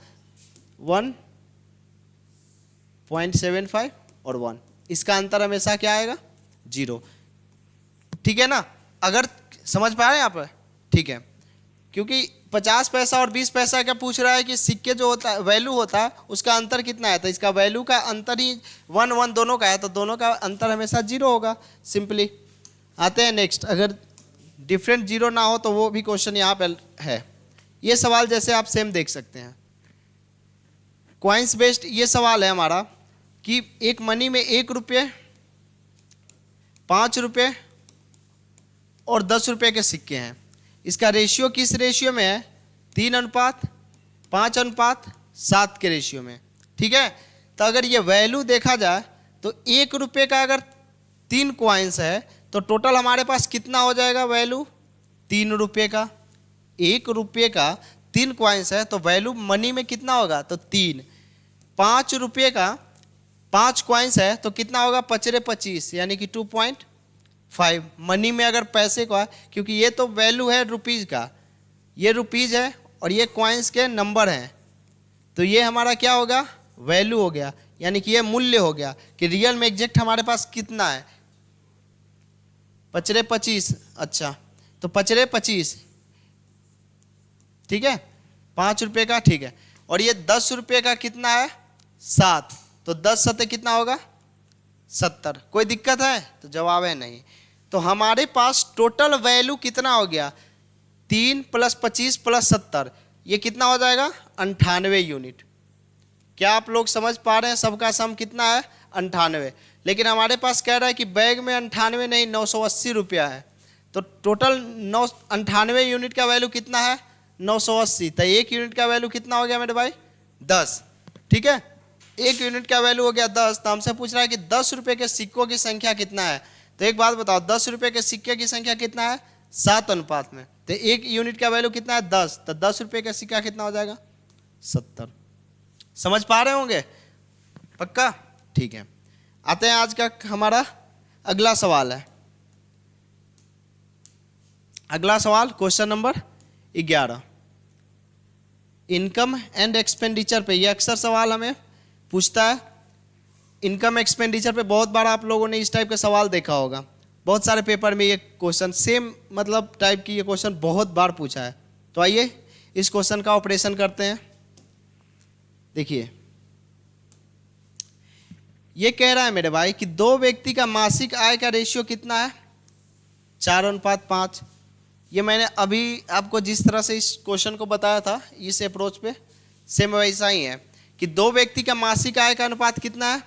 1.75 और 1, इसका अंतर हमेशा क्या आएगा? 0, ठीक है ना। अगर समझ पा रहे हैं आप? ठीक है, क्योंकि 50 पैसा और 20 पैसा का पूछ रहा है कि सिक्के जो होता है वैल्यू होता है उसका अंतर कितना है, तो इसका वैल्यू का अंतर ही 1 दोनों का है, तो दोनों का अंतर हमेशा 0 होगा सिंपली। आते हैं नेक्स्ट। अगर डिफरेंट 0 ना हो तो वो भी क्वेश्चन यहाँ पे है। ये सवाल जैसे आप सेम देख सकते हैं, क्वाइंस बेस्ड ये सवाल है हमारा कि एक मनी में 1 रुपये, 5 रुपये और 10 रुपये के सिक्के हैं। इसका रेशियो किस रेशियो में है? 3:5:7 के रेशियो में, ठीक है। तो अगर ये वैल्यू देखा जाए तो 1 रुपये का अगर 3 क्वाइंस है तो टोटल हमारे पास कितना हो जाएगा वैल्यू? 3 रुपये का। 1 रुपये का 3 कॉइन्स है तो वैल्यू मनी में कितना होगा? तो 3। 5 रुपये का 5 कॉइन्स है तो कितना होगा? 5 25 यानी कि 2.5 मनी में अगर पैसे का, क्योंकि ये तो वैल्यू है रुपीज़ का, ये रुपीज़ है और ये कॉइन्स के नंबर हैं, तो ये हमारा क्या होगा? वैल्यू हो गया, यानी कि ये मूल्य हो गया कि रियल में एग्जैक्ट हमारे पास कितना है। 5 25, अच्छा तो 5 25, ठीक है, 5 रुपये का, ठीक है। और ये 10 रुपये का कितना है? 7, तो 10 सत्ते कितना होगा? 70। कोई दिक्कत है? तो जवाब है नहीं। तो हमारे पास टोटल वैल्यू कितना हो गया? 3 + 25 + 70, ये कितना हो जाएगा? 98 यूनिट। क्या आप लोग समझ पा रहे हैं? सबका सम कितना है? 98। लेकिन हमारे पास कह रहा है कि बैग में 98 नहीं 980 रुपया है, तो टोटल 98 यूनिट का वैल्यू कितना है? 980। तो 1 यूनिट का वैल्यू कितना हो गया मेरे भाई? 10, ठीक है। 1 यूनिट का वैल्यू हो गया 10। तो हमसे पूछ रहा है कि 10 रुपये के सिक्कों की संख्या कितना है। तो एक बात बताओ, 10 रुपये के सिक्के की संख्या कितना है? 7 अनुपात में। तो 1 यूनिट का वैल्यू कितना है? 10। तो 10 रुपये का सिक्का कितना हो जाएगा? 70। समझ पा रहे होंगे? पक्का? ठीक है। आते हैं आज का हमारा अगला सवाल है। अगला सवाल question number 11, income and expenditure पे। ये अक्सर सवाल हमें पूछता है। इनकम एक्सपेंडिचर पे बहुत बार आप लोगों ने इस टाइप का सवाल देखा होगा। बहुत सारे पेपर में ये क्वेश्चन सेम मतलब टाइप की ये क्वेश्चन बहुत बार पूछा है। तो आइए इस क्वेश्चन का ऑपरेशन करते हैं। देखिए, ये कह रहा है मेरे भाई कि 2 व्यक्ति का मासिक आय का रेशियो कितना है? 4:5। ये मैंने अभी आपको जिस तरह से इस क्वेश्चन को बताया था इस अप्रोच पे, सेम वैसा ही है कि 2 व्यक्ति का मासिक आय का अनुपात कितना है?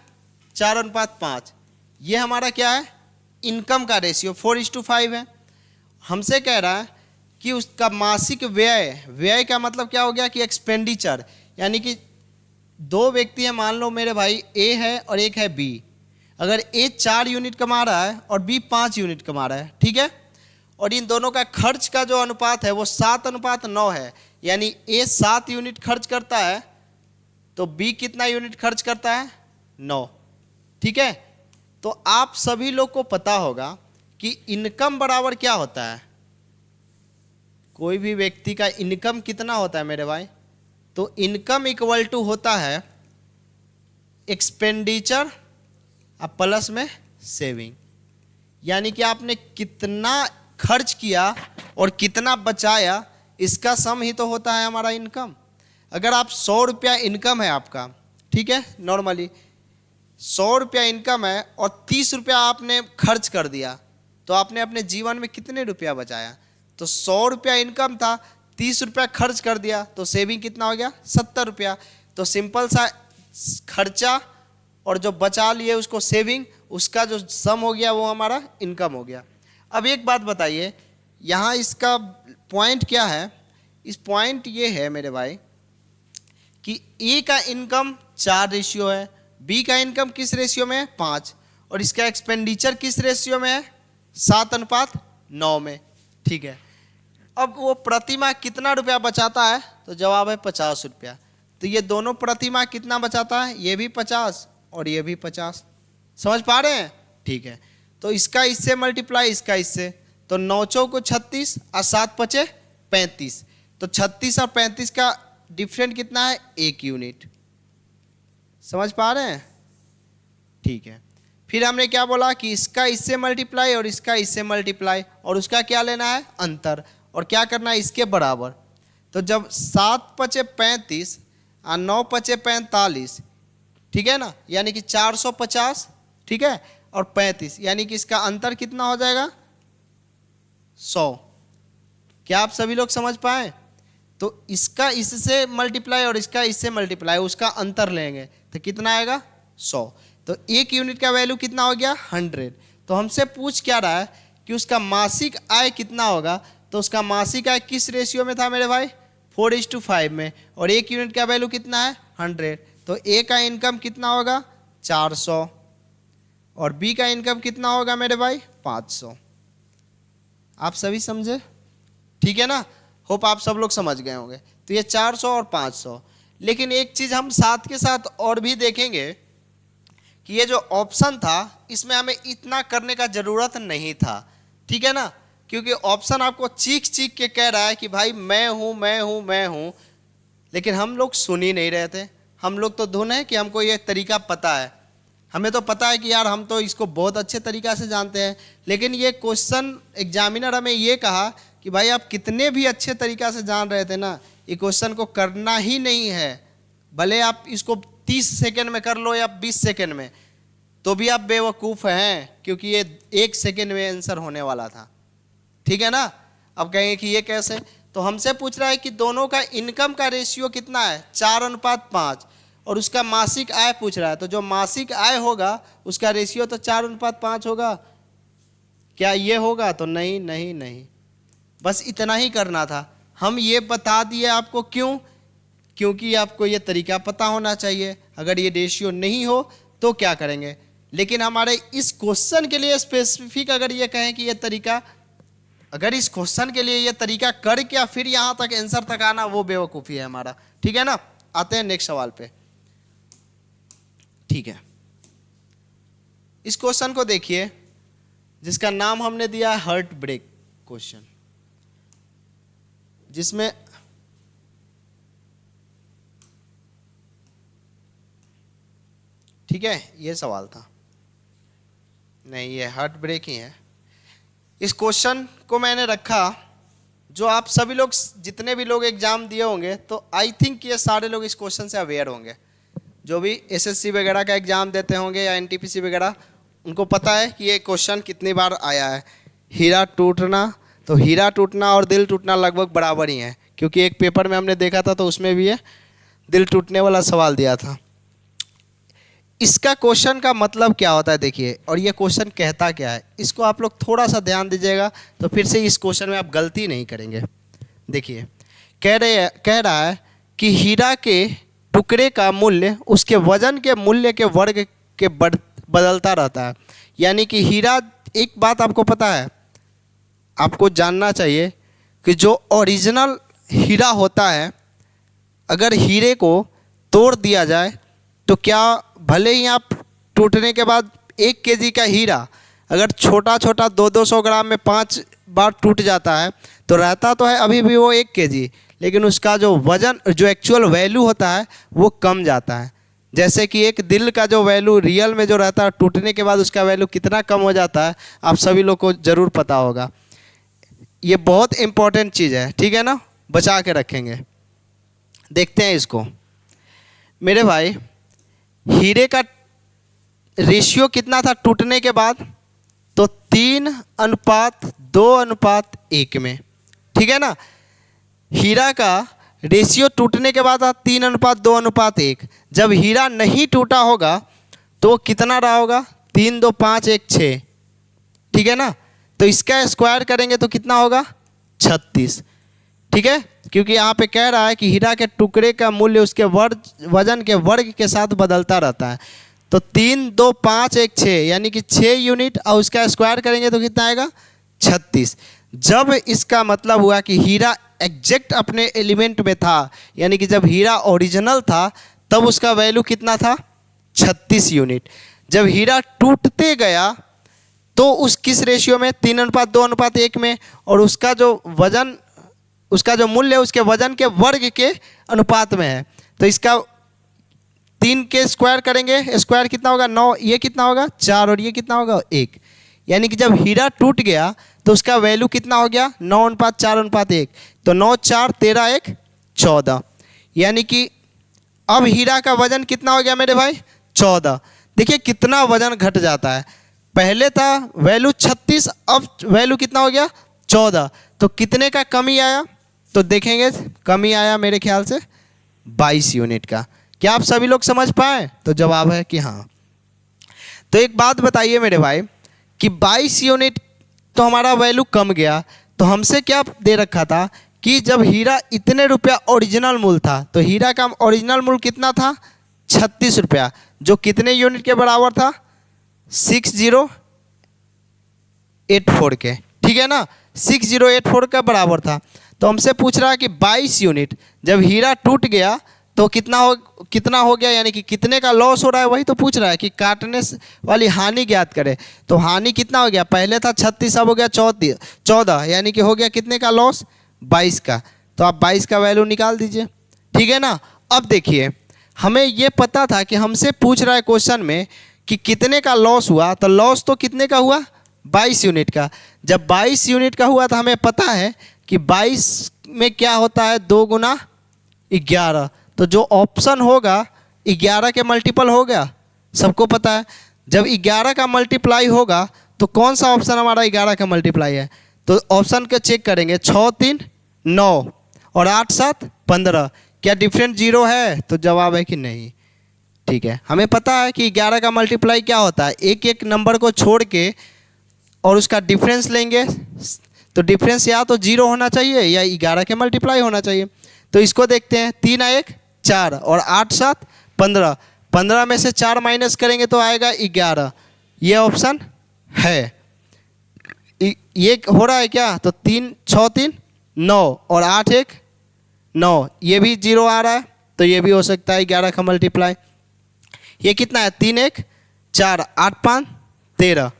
4:5। ये हमारा क्या है? इनकम का रेशियो 4:5 है। हमसे कह रहा है कि उसका मासिक व्यय, व्यय का मतलब क्या हो गया? कि एक्सपेंडिचर, यानी कि 2 व्यक्ति हैं, मान लो मेरे भाई ए है और एक है बी। अगर ए 4 यूनिट कमा रहा है और बी 5 यूनिट कमा रहा है, ठीक है, और इन दोनों का खर्च का जो अनुपात है वो 7:9 है, यानी ए 7 यूनिट खर्च करता है तो बी कितना यूनिट खर्च करता है? 9, ठीक है। तो आप सभी लोग को पता होगा कि इनकम बराबर क्या होता है? कोई भी व्यक्ति का इनकम कितना होता है मेरे भाई? तो इनकम इक्वल टू होता है एक्सपेंडिचर प्लस में सेविंग, यानी कि आपने कितना खर्च किया और कितना बचाया, इसका सम ही तो होता है हमारा इनकम। अगर आप 100 रुपया इनकम है आपका, ठीक है, नॉर्मली 100 रुपया इनकम है और 30 रुपया आपने खर्च कर दिया, तो आपने अपने जीवन में कितने रुपया बचाया? तो 100 रुपया इनकम था, 30 रुपया खर्च कर दिया, तो सेविंग कितना हो गया? 70 रुपया। तो सिंपल सा खर्चा और जो बचा लिए उसको सेविंग, उसका जो सम हो गया वो हमारा इनकम हो गया। अब एक बात बताइए, यहाँ इसका पॉइंट क्या है? इस पॉइंट ये है मेरे भाई कि ए का इनकम 4 रेशियो है, बी का इनकम किस रेशियो में है? 5, और इसका एक्सपेंडिचर किस रेशियो में है? 7:9 में, ठीक है। अब वो प्रति माह कितना रुपया बचाता है? तो जवाब है 50 रुपया। तो ये दोनों प्रति माह कितना बचाता है? ये भी 50 और ये भी 50। समझ पा रहे हैं? ठीक है। तो इसका इससे मल्टीप्लाई, इसका इससे, तो 9 चौको 36 और 7 पचे 35। तो 36 और 35 का डिफरेंट कितना है? 1 यूनिट। समझ पा रहे हैं? ठीक है। फिर हमने क्या बोला कि इसका इससे मल्टीप्लाई और इसका इससे मल्टीप्लाई, और उसका क्या लेना है? अंतर, और क्या करना है? इसके बराबर। तो जब 7 पचे 35 और 9 पचे 45, ठीक है ना, यानी कि 450, ठीक है, और 35, यानी कि इसका अंतर कितना हो जाएगा? 100। क्या आप सभी लोग समझ पाए? तो इसका इससे मल्टीप्लाई और इसका इससे मल्टीप्लाई, उसका अंतर लेंगे तो कितना आएगा? 100। तो 1 यूनिट का वैल्यू कितना हो गया? 100। तो हमसे पूछ क्या रहा है कि उसका मासिक आय कितना होगा? तो उसका मासिक आय किस रेशियो में था मेरे भाई? 4:5 में, और 1 यूनिट का वैल्यू कितना है? 100। तो ए का इनकम कितना होगा? 400, और बी का इनकम कितना होगा मेरे भाई? 500। आप सभी समझे? ठीक है ना? होप आप सब लोग समझ गए होंगे। तो ये 400 और 500। लेकिन एक चीज़ हम साथ के साथ और भी देखेंगे कि ये जो ऑप्शन था इसमें हमें इतना करने का ज़रूरत नहीं था। ठीक है ना? क्योंकि ऑप्शन आपको चीख चीख के कह रहा है कि भाई मैं हूँ मैं हूँ मैं हूँ, लेकिन हम लोग सुन ही नहीं रहे थे। हम लोग तो धुन है कि हमको ये तरीका पता है, हमें तो पता है कि यार हम तो इसको बहुत अच्छे तरीक़ा से जानते हैं। लेकिन ये क्वेश्चन एग्जामिनर हमें ये कहा कि भाई आप कितने भी अच्छे तरीक़ा से जान रहे थे ना, ये क्वेश्चन को करना ही नहीं है। भले आप इसको 30 सेकेंड में कर लो या 20 सेकेंड में, तो भी आप बेवकूफ़ हैं, क्योंकि ये 1 सेकेंड में आंसर होने वाला था। ठीक है ना? अब कहेंगे कि ये कैसे? तो हमसे पूछ रहा है कि दोनों का इनकम का रेशियो कितना है, 4:5, और उसका मासिक आय पूछ रहा है। तो जो मासिक आय होगा उसका रेशियो तो 4:5 होगा। क्या ये होगा? तो नहीं नहीं नहीं। बस इतना ही करना था। हम ये बता दिए आपको, क्यों? क्योंकि आपको ये तरीका पता होना चाहिए। अगर ये रेशियो नहीं हो तो क्या करेंगे? लेकिन हमारे इस क्वेश्चन के लिए स्पेसिफिक अगर ये कहें कि ये तरीका, अगर इस क्वेश्चन के लिए ये तरीका कर क्या फिर यहाँ तक आंसर तक आना, वो बेवकूफ़ी है हमारा। ठीक है ना? आते हैं नेक्स्ट सवाल पे। ठीक है, इस क्वेश्चन को देखिए जिसका नाम हमने दिया है हार्ट ब्रेक क्वेश्चन, जिसमें ठीक है ये सवाल था, नहीं ये हार्ट ब्रेक ही है। इस क्वेश्चन को मैंने रखा, जो आप सभी लोग जितने भी लोग एग्जाम दिए होंगे तो आई थिंक ये सारे लोग इस क्वेश्चन से अवेयर होंगे। जो भी एसएससी वगैरह का एग्जाम देते होंगे या एनटीपीसी वगैरह, उनको पता है कि ये क्वेश्चन कितनी बार आया है। हीरा टूटना, तो हीरा टूटना और दिल टूटना लगभग बराबर ही है, क्योंकि एक पेपर में हमने देखा था तो उसमें भी ये दिल टूटने वाला सवाल दिया था। इसका क्वेश्चन का मतलब क्या होता है देखिए, और ये क्वेश्चन कहता क्या है, इसको आप लोग थोड़ा सा ध्यान दीजिएगा तो फिर से इस क्वेश्चन में आप गलती नहीं करेंगे। देखिए कह रहा है कि हीरा के टुकड़े का मूल्य उसके वजन के मूल्य के वर्ग के बदलता रहता है। यानी कि हीरा, एक बात आपको पता है, आपको जानना चाहिए कि जो ओरिजिनल हीरा होता है, अगर हीरे को तोड़ दिया जाए तो क्या भले ही आप टूटने के बाद 1 केजी का हीरा अगर छोटा छोटा 200 ग्राम में 5 बार टूट जाता है तो रहता तो है अभी भी वो 1 केजी, लेकिन उसका जो वज़न, जो एक्चुअल वैल्यू होता है वो कम जाता है। जैसे कि एक दिल का जो वैल्यू रियल में जो रहता है, टूटने के बाद उसका वैल्यू कितना कम हो जाता है, आप सभी लोग को ज़रूर पता होगा। ये बहुत इम्पोर्टेंट चीज़ है, ठीक है ना? बचा के रखेंगे। देखते हैं इसको मेरे भाई, हीरे का रेशियो कितना था टूटने के बाद? तो 3:2:1 में, ठीक है ना? हीरा का रेशियो टूटने के बाद था 3:2:1। जब हीरा नहीं टूटा होगा तो कितना रहा होगा? 3, 2, 5, 1, 6, ठीक है ना? तो इसका स्क्वायर करेंगे तो कितना होगा? 36, ठीक है? क्योंकि यहाँ पे कह रहा है कि हीरा के टुकड़े का मूल्य उसके वजन के वर्ग के साथ बदलता रहता है। तो 3, 2, 5, 1, 6 यानी कि 6 यूनिट, और उसका स्क्वायर करेंगे तो कितना आएगा? 36। जब इसका मतलब हुआ कि हीरा एग्जैक्ट अपने एलिमेंट में था, यानी कि जब हीरा ओरिजिनल था तब उसका वैल्यू कितना था? 36 यूनिट। जब हीरा टूटते गया तो उस किस रेशियो में? 3:2:1 में, और उसका जो वजन, उसका जो मूल्य उसके वजन के वर्ग के अनुपात में है। तो इसका 3 के स्क्वायर करेंगे, स्क्वायर कितना होगा? 9, ये कितना होगा? 4, और ये कितना होगा? 1। यानी कि जब हीरा टूट गया तो उसका वैल्यू कितना हो गया? 9:4:1। तो 9, 4, 13, 1, 14। यानी कि अब हीरा का वजन कितना हो गया मेरे भाई? 14। देखिए कितना वजन घट जाता है। पहले था वैल्यू 36, अब वैल्यू कितना हो गया? 14। तो कितने का कमी आया? तो देखेंगे कमी आया मेरे ख्याल से 22 यूनिट का। क्या आप सभी लोग समझ पाए? तो जवाब है कि हाँ। तो एक बात बताइए मेरे भाई कि 22 यूनिट तो हमारा वैल्यू कम गया, तो हमसे क्या दे रखा था कि जब हीरा इतने रुपया ओरिजिनल मूल्य था, तो हीरा का ओरिजिनल मूल्य कितना था? 36 रुपया, जो कितने यूनिट के बराबर था? 60 84 के, ठीक है ना, 6084 का बराबर था। तो हमसे पूछ रहा है कि 22 यूनिट जब हीरा टूट गया तो कितना हो गया, यानी कि कितने का लॉस हो रहा है, वही तो पूछ रहा है कि काटने वाली हानि ज्ञात करें। तो हानि कितना हो गया, पहले था 36, अब हो गया 14, यानी कि हो गया कितने का लॉस, 22 का। तो आप 22 का वैल्यू निकाल दीजिए, ठीक है ना। अब देखिए हमें ये पता था कि हमसे पूछ रहा है क्वेश्चन में कि कितने का लॉस हुआ, तो लॉस तो कितने का हुआ, 22 यूनिट का। जब 22 यूनिट का हुआ तो हमें पता है कि 22 में क्या होता है, 2 गुना 11, तो जो ऑप्शन होगा 11 के मल्टीपल हो गया, सबको पता है। जब 11 का मल्टीप्लाई होगा तो कौन सा ऑप्शन हमारा 11 का मल्टीप्लाई है, तो ऑप्शन के चेक करेंगे, 6 3 9 और 8 7 15, क्या डिफरेंट 0 है, तो जवाब है कि नहीं, ठीक है। हमें पता है कि 11 का मल्टीप्लाई क्या होता है, एक एक नंबर को छोड़ के और उसका डिफरेंस लेंगे, तो डिफरेंस या तो 0 होना चाहिए या 11 के मल्टीप्लाई होना चाहिए। तो इसको देखते हैं, 3 1 4 और 8 7 15, 15 में से 4 माइनस करेंगे तो आएगा 11, ये ऑप्शन है। ये हो रहा है क्या, तो 3 6 3 9 और 8 1 9, ये भी 0 आ रहा है, तो ये भी हो सकता है 11 का मल्टीप्लाई। ये कितना है, 3 1 4 8 5 13,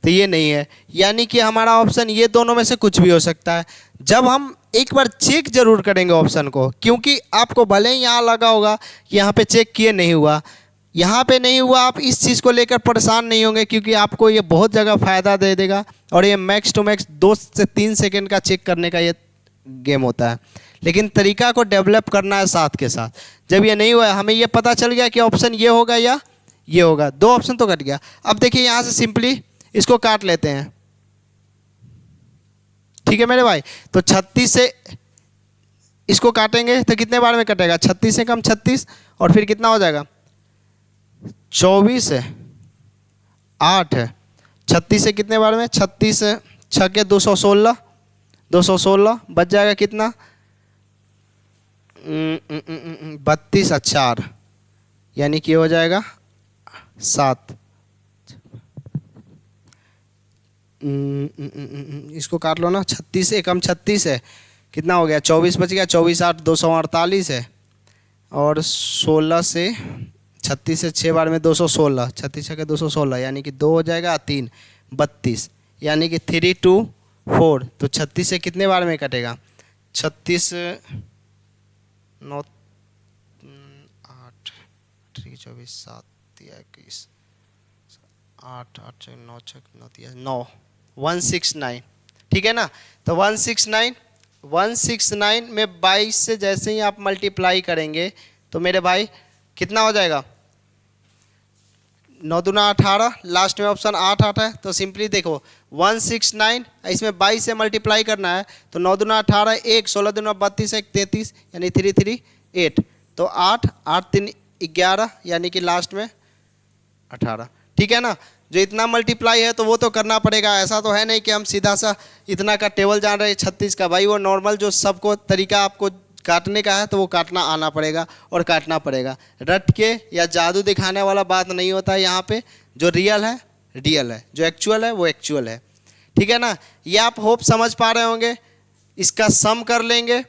तो ये नहीं है, यानी कि हमारा ऑप्शन ये दोनों में से कुछ भी हो सकता है। जब हम एक बार चेक जरूर करेंगे ऑप्शन को, क्योंकि आपको भले ही यहाँ लगा होगा कि यहाँ पे चेक किए नहीं हुआ, यहाँ पे नहीं हुआ, आप इस चीज़ को लेकर परेशान नहीं होंगे, क्योंकि आपको ये बहुत जगह फ़ायदा दे देगा। और ये मैक्स टू मैक्स 2 से 3 सेकेंड का चेक करने का ये गेम होता है, लेकिन तरीका को डेवलप करना है साथ के साथ। जब ये नहीं हुआ, हमें ये पता चल गया कि ऑप्शन ये होगा या ये होगा, 2 ऑप्शन तो कट गया। अब देखिए यहाँ से सिंपली इसको काट लेते हैं, ठीक है मेरे भाई। तो 36 से इसको काटेंगे तो कितने बार में कटेगा, 36 से कम 36, और फिर कितना हो जाएगा, 24 है 8 है, 36 से कितने बार में, 36 से 6 के 216, 216 बच जाएगा कितना, 32 और 4, यानी कि हो जाएगा 7। इसको काट लो ना, 36 से कम 36 है, कितना हो गया, 24 बच गया, 24 8 248 है, और 16 से 36 से 6 बार में 216, 36 के 216, यानी कि 2 हो जाएगा, 3 32, यानी कि 3 2 4। तो 36 से कितने बार में कटेगा, 36 9 8 24 7 21 8 8 9 6 9 169, ठीक है ना। तो 169 में 22 से जैसे ही आप मल्टीप्लाई करेंगे तो मेरे भाई कितना हो जाएगा, 9 दूना 18, लास्ट में ऑप्शन 8 8 है, तो सिंपली देखो 169, इसमें 22 से मल्टीप्लाई करना है, तो 9 दूना 18 1, 16 दूना 32 1 33, यानी 3 3 8, तो 8 8 3 11, यानी कि लास्ट में 18, ठीक है ना। जो इतना मल्टीप्लाई है तो वो तो करना पड़ेगा, ऐसा तो है नहीं कि हम सीधा सा इतना का टेबल जान रहे 36 का, भाई वो नॉर्मल जो सबको तरीका आपको काटने का है तो वो काटना आना पड़ेगा और काटना पड़ेगा। रट के या जादू दिखाने वाला बात नहीं होता है यहाँ पे, जो रियल है रियल है, जो एक्चुअल है वो एक्चुअल है, ठीक है ना। ये आप होप समझ पा रहे होंगे। इसका सम कर लेंगे,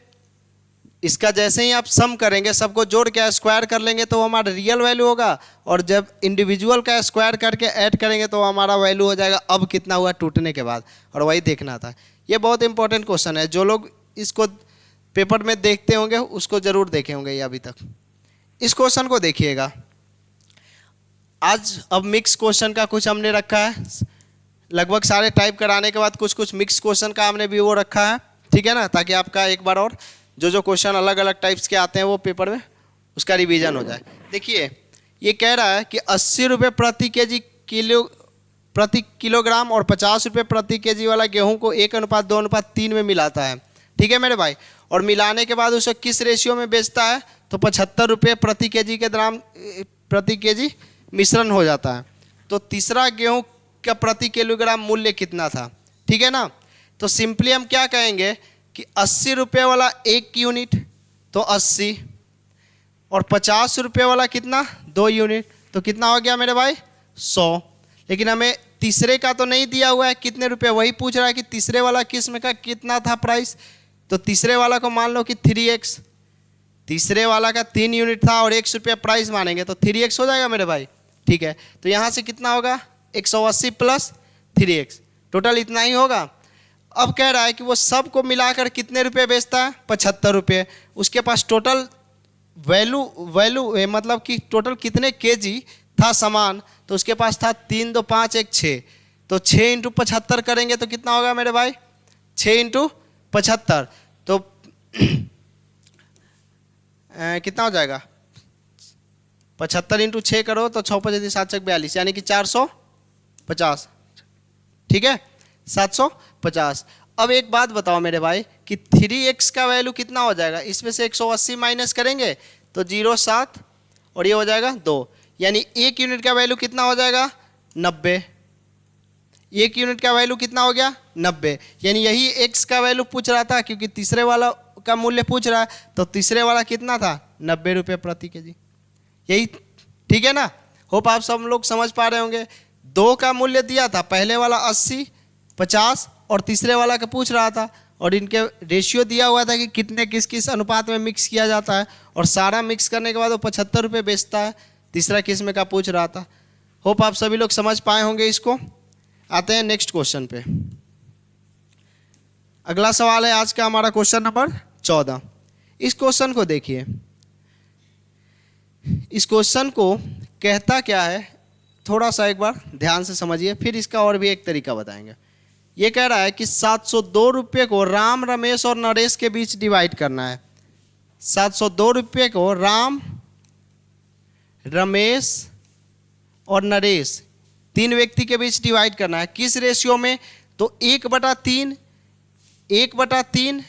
इसका जैसे ही आप सम करेंगे, सबको जोड़ के स्क्वायर कर लेंगे तो हमारा रियल वैल्यू होगा, और जब इंडिविजुअल का स्क्वायर करके ऐड करेंगे तो हमारा वैल्यू हो जाएगा अब कितना हुआ टूटने के बाद, और वही देखना था। ये बहुत इंपॉर्टेंट क्वेश्चन है, जो लोग इसको पेपर में देखते होंगे उसको ज़रूर देखे होंगे ये अभी तक। इस क्वेश्चन को देखिएगा। आज अब मिक्स क्वेश्चन का कुछ हमने रखा है, लगभग सारे टाइप कराने के बाद कुछ कुछ मिक्स क्वेश्चन का हमने भी वो रखा है, ठीक है ना, ताकि आपका एक बार और जो क्वेश्चन अलग अलग टाइप्स के आते हैं वो पेपर में उसका रिवीजन हो जाए। देखिए ये कह रहा है कि 80 रुपये प्रति किलोग्राम और 50 रुपये प्रति केजी वाला गेहूं को 1:2:3 में मिलाता है, ठीक है मेरे भाई, और मिलाने के बाद उसे किस रेशियो में बेचता है, तो 75 रुपये प्रति केजी मिश्रण हो जाता है। तो तीसरा गेहूं का प्रति किलोग्राम मूल्य कितना था, ठीक है ना। तो सिंपली हम क्या कहेंगे कि 80 रुपये वाला 1 यूनिट तो 80, और 50 रुपये वाला कितना 2 यूनिट, तो कितना हो गया मेरे भाई 100। लेकिन हमें तीसरे का तो नहीं दिया हुआ है कितने रुपए, वही पूछ रहा है कि तीसरे वाला किस्म का कितना था प्राइस। तो तीसरे वाला को मान लो कि 3x, तीसरे वाला का 3 यूनिट था और ₹1 प्राइस मानेंगे तो 3x हो जाएगा मेरे भाई। ठीक है, तो यहाँ से कितना होगा 180 प्लस 3x, टोटल इतना ही होगा। अब कह रहा है कि वो सब को मिलाकर कितने रुपए बेचता है, 75 रुपये। उसके पास टोटल वैल्यू मतलब कि टोटल कितने केजी था सामान, तो उसके पास था 3 2 5 1 6, तो 6 × 75 करेंगे तो कितना होगा मेरे भाई, 6 × 75 तो कितना हो जाएगा, 75 × 6 करो तो 6 × 7 = 42, यानी कि 450। ठीक है, 750। अब एक बात बताओ मेरे भाई कि 3x का वैल्यू कितना हो जाएगा, इसमें से 180 माइनस करेंगे तो 0.7 और ये हो जाएगा 2, यानी 1 यूनिट का वैल्यू कितना हो जाएगा 90। 1 यूनिट का वैल्यू कितना हो गया 90, यानी यही x का वैल्यू पूछ रहा था, क्योंकि तीसरे वाला का मूल्य पूछ रहा है, तो तीसरे वाला कितना था 90 रुपये प्रति केजी। यही ठीक है ना, होप आप सब लोग समझ पा रहे होंगे। 2 का मूल्य दिया था, पहले वाला 80 50 और तीसरे वाला का पूछ रहा था, और इनके रेशियो दिया हुआ था कि कितने किस किस अनुपात में मिक्स किया जाता है, और सारा मिक्स करने के बाद वो 75 रुपये बेचता है, तीसरा किस्म का पूछ रहा था। होप आप सभी लोग समझ पाए होंगे इसको। आते हैं नेक्स्ट क्वेश्चन पे। अगला सवाल है आज का हमारा क्वेश्चन नंबर 14। इस क्वेश्चन को देखिए, इस क्वेश्चन को कहता क्या है, थोड़ा सा एक बार ध्यान से समझिए, फिर इसका और भी एक तरीका बताएंगे। ये कह रहा है कि 702 रुपये को राम, रमेश और नरेश के बीच डिवाइड करना है। 702 रुपये को राम, रमेश और नरेश 3 व्यक्ति के बीच डिवाइड करना है। किस रेशियो में, तो 1/3, 1/3,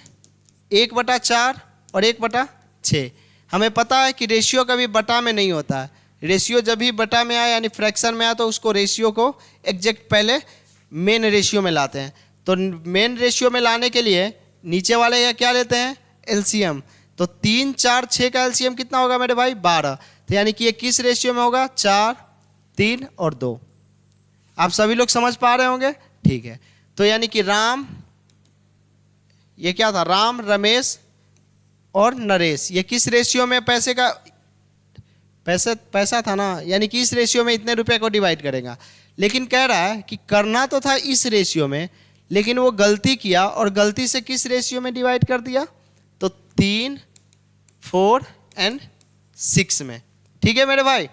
1/4 और 1/6। हमें पता है कि रेशियो कभी बटा में नहीं होता है, रेशियो जब भी बटा में आए यानी फ्रैक्शन में आए तो उसको रेशियो को एग्जैक्ट पहले मेन रेशियो में लाते हैं। तो मेन रेशियो में लाने के लिए नीचे वाले का क्या लेते हैं, एलसीएम। तो 3 4 6 का एलसीएम कितना होगा मेरे भाई 12, तो यानी कि ये किस रेशियो में होगा 4 3 और 2। आप सभी लोग समझ पा रहे होंगे। ठीक है, तो यानी कि राम, ये क्या था, राम, रमेश और नरेश, ये किस रेशियो में पैसे का पैसा था ना, यानी कि इस रेशियो में इतने रुपए को डिवाइड करेगा। लेकिन कह रहा है कि करना तो था इस रेशियो में, लेकिन वो गलती किया और गलती से किस रेशियो में डिवाइड कर दिया, तो 3 4 और 6 में। ठीक है मेरे भाई,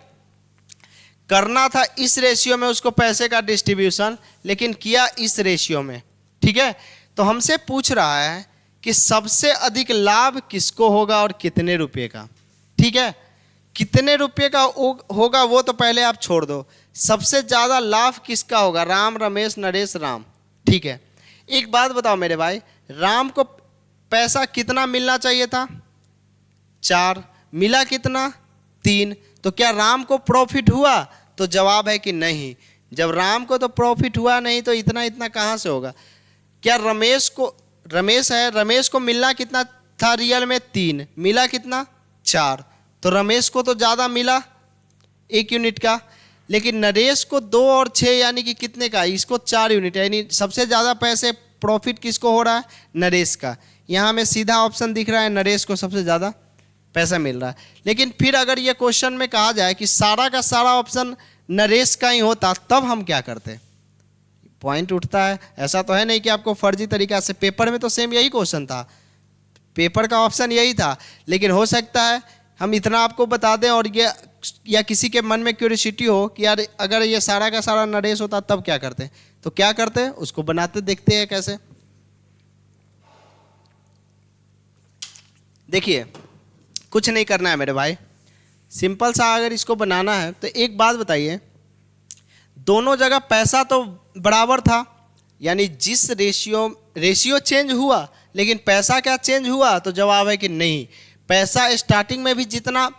करना था इस रेशियो में उसको पैसे का डिस्ट्रीब्यूशन, लेकिन किया इस रेशियो में। ठीक है, तो हमसे पूछ रहा है कि सबसे अधिक लाभ किसको होगा और कितने रुपए का। ठीक है, कितने रुपए का होगा वो तो पहले आप छोड़ दो, सबसे ज़्यादा लाभ किसका होगा, राम, रमेश, नरेश, राम। ठीक है, एक बात बताओ मेरे भाई, राम को पैसा कितना मिलना चाहिए था 4, मिला कितना 3, तो क्या राम को प्रॉफिट हुआ, तो जवाब है कि नहीं। जब राम को तो प्रॉफिट हुआ नहीं तो इतना इतना कहाँ से होगा। क्या रमेश है, रमेश को मिलना कितना था रियल में 3, मिला कितना 4, तो रमेश को तो ज़्यादा मिला 1 यूनिट का। लेकिन नरेश को 2 और 6 यानी कि कितने का, इसको 4 यूनिट, यानी सबसे ज़्यादा पैसे प्रॉफिट किसको हो रहा है, नरेश का। यहाँ में सीधा ऑप्शन दिख रहा है, नरेश को सबसे ज़्यादा पैसा मिल रहा है। लेकिन फिर अगर ये क्वेश्चन में कहा जाए कि सारा का सारा ऑप्शन नरेश का ही होता, तब हम क्या करते, पॉइंट उठता है। ऐसा तो है नहीं कि आपको फर्जी तरीका से, पेपर में तो सेम यही क्वेश्चन था, पेपर का ऑप्शन यही था। लेकिन हो सकता है हम इतना आपको बता दें और ये, या किसी के मन में क्यूरियोसिटी हो कि यार अगर ये सारा का सारा नरेश होता तब क्या करते, तो क्या करते हैं उसको बनाते देखते हैं कैसे। देखिए कुछ नहीं करना है मेरे भाई, सिंपल सा अगर इसको बनाना है तो एक बात बताइए, दोनों जगह पैसा तो बराबर था, यानी जिस रेशियो चेंज हुआ लेकिन पैसा क्या चेंज हुआ, तो जवाब है कि नहीं। पैसा स्टार्टिंग में भी जितना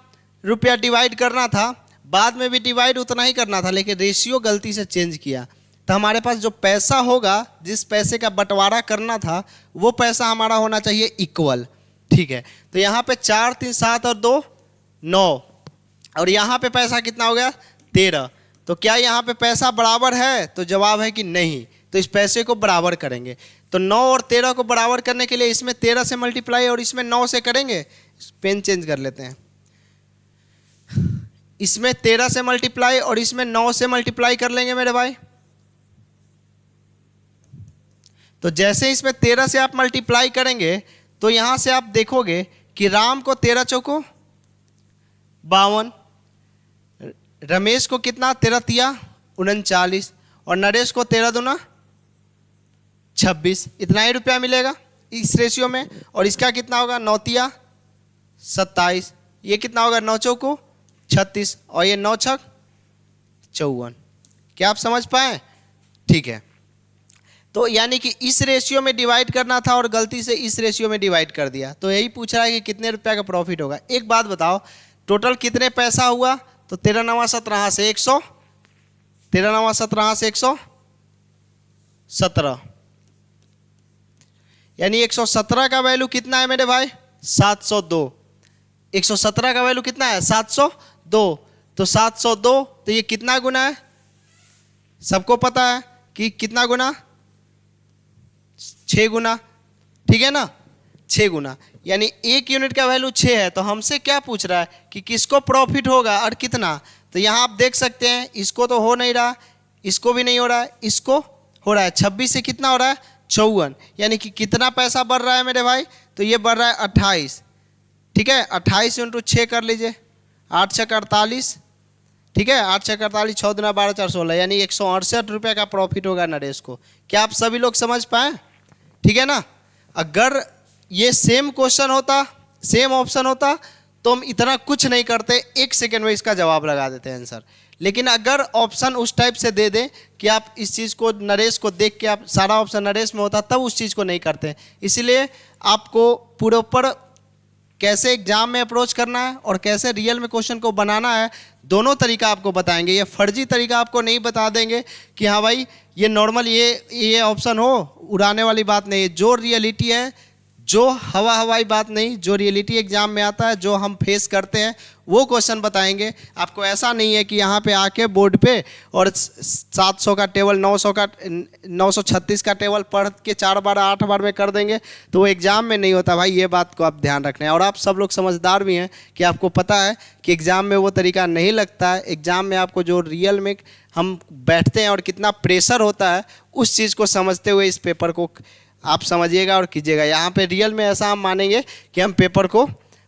रुपया डिवाइड करना था बाद में भी डिवाइड उतना ही करना था, लेकिन रेशियो गलती से चेंज किया। तो हमारे पास जो पैसा होगा, जिस पैसे का बंटवारा करना था, वो पैसा हमारा होना चाहिए इक्वल। ठीक है, तो यहाँ पे 4 3 7 और 2 9, और यहाँ पे पैसा कितना हो गया 13। तो क्या यहाँ पे पैसा बराबर है? तो जवाब है कि नहीं। तो इस पैसे को बराबर करेंगे। तो 9 और 13 को बराबर करने के लिए इसमें 13 से मल्टीप्लाई और इसमें 9 से करेंगे। पेन चेंज कर लेते हैं। इसमें 13 से मल्टीप्लाई और इसमें 9 से मल्टीप्लाई कर लेंगे मेरे भाई। तो जैसे इसमें 13 से आप मल्टीप्लाई करेंगे तो यहां से आप देखोगे कि राम को 13 चौको 52, रमेश को कितना 13 तिया 39 और नरेश को 13 दूना 26। इतना ही रुपया मिलेगा इस रेशियो में। और इसका कितना होगा 9 तिया 27, ये कितना होगा 9 चौको 36 और ये 9 छक 54। क्या आप समझ पाए? ठीक है। तो यानी कि इस रेशियो में डिवाइड करना था और गलती से इस रेशियो में डिवाइड कर दिया। तो यही पूछ रहा है कि कितने रुपया का प्रॉफिट होगा। एक बात बताओ, टोटल कितने पैसा हुआ? तो 13 9 17 से 100, 13 9 17 से 117, यानी 117 का वैल्यू कितना है मेरे भाई? 702। 117 का वैल्यू कितना है? 702। तो 702 तो ये कितना गुना है? सबको पता है कि कितना गुना? 6 गुना। ठीक है ना, 6 गुना, यानी 1 यूनिट का वैल्यू 6 है। तो हमसे क्या पूछ रहा है कि किसको प्रॉफिट होगा और कितना। तो यहाँ आप देख सकते हैं इसको तो हो नहीं रहा, इसको भी नहीं हो रहा है, इसको हो रहा है। 26 से कितना हो रहा है? 54, यानी कि कितना पैसा बढ़ रहा है मेरे भाई? तो ये बढ़ रहा है 28। ठीक है, 28 × 6 कर लीजिए, 8 6 48। ठीक है, 8 6 48, 6 दूना 12 4 16, यानी 168 रुपये का प्रॉफिट होगा नरेश को। क्या आप सभी लोग समझ पाए? ठीक है ना। अगर ये सेम क्वेश्चन होता, सेम ऑप्शन होता तो हम इतना कुछ नहीं करते, 1 सेकेंड में इसका जवाब लगा देते हैं आंसर। लेकिन अगर ऑप्शन उस टाइप से दे दें कि आप इस चीज़ को नरेश को देख के आप सारा ऑप्शन नरेश में होता, तब उस चीज़ को नहीं करते। इसलिए आपको प्रॉपर कैसे एग्जाम में अप्रोच करना है और कैसे रियल में क्वेश्चन को बनाना है, दोनों तरीका आपको बताएंगे। ये फर्जी तरीका आपको नहीं बता देंगे कि हाँ भाई ये नॉर्मल ये ऑप्शन हो, उड़ाने वाली बात नहीं है। जो रियलिटी है, जो हवाई बात नहीं, जो रियलिटी एग्जाम में आता है, जो हम फेस करते हैं, वो क्वेश्चन बताएंगे आपको। ऐसा नहीं है कि यहाँ पे आके बोर्ड पे और 700 का टेबल 936 का टेबल पढ़ के 4 बार 8 बार में कर देंगे, तो वो एग्ज़ाम में नहीं होता भाई। ये बात को आप ध्यान रखना है। और आप सब लोग समझदार भी हैं कि आपको पता है कि एग्ज़ाम में वो तरीका नहीं लगता है। एग्ज़ाम में आपको जो रियल में हम बैठते हैं और कितना प्रेशर होता है, उस चीज़ को समझते हुए इस पेपर को आप समझिएगा और कीजिएगा। यहाँ पे रियल में ऐसा हम मानेंगे कि हम पेपर को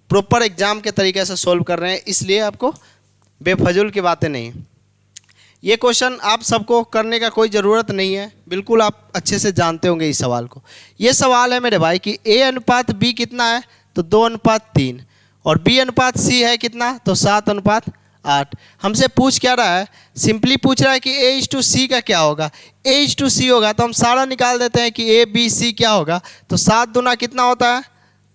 प्रॉपर एग्जाम के तरीके से सोल्व कर रहे हैं, इसलिए आपको बेफजूल की बातें नहीं। ये क्वेश्चन आप सबको करने का कोई ज़रूरत नहीं है, बिल्कुल आप अच्छे से जानते होंगे इस सवाल को। ये सवाल है मेरे भाई कि A अनुपात B कितना है? तो 2:3। और B अनुपात C है कितना? तो 7:8। हमसे पूछ क्या रहा है? सिंपली पूछ रहा है कि A/C का क्या होगा। A/C होगा तो हम सारा निकाल देते हैं कि ABC क्या होगा। तो 7 दूना कितना होता है?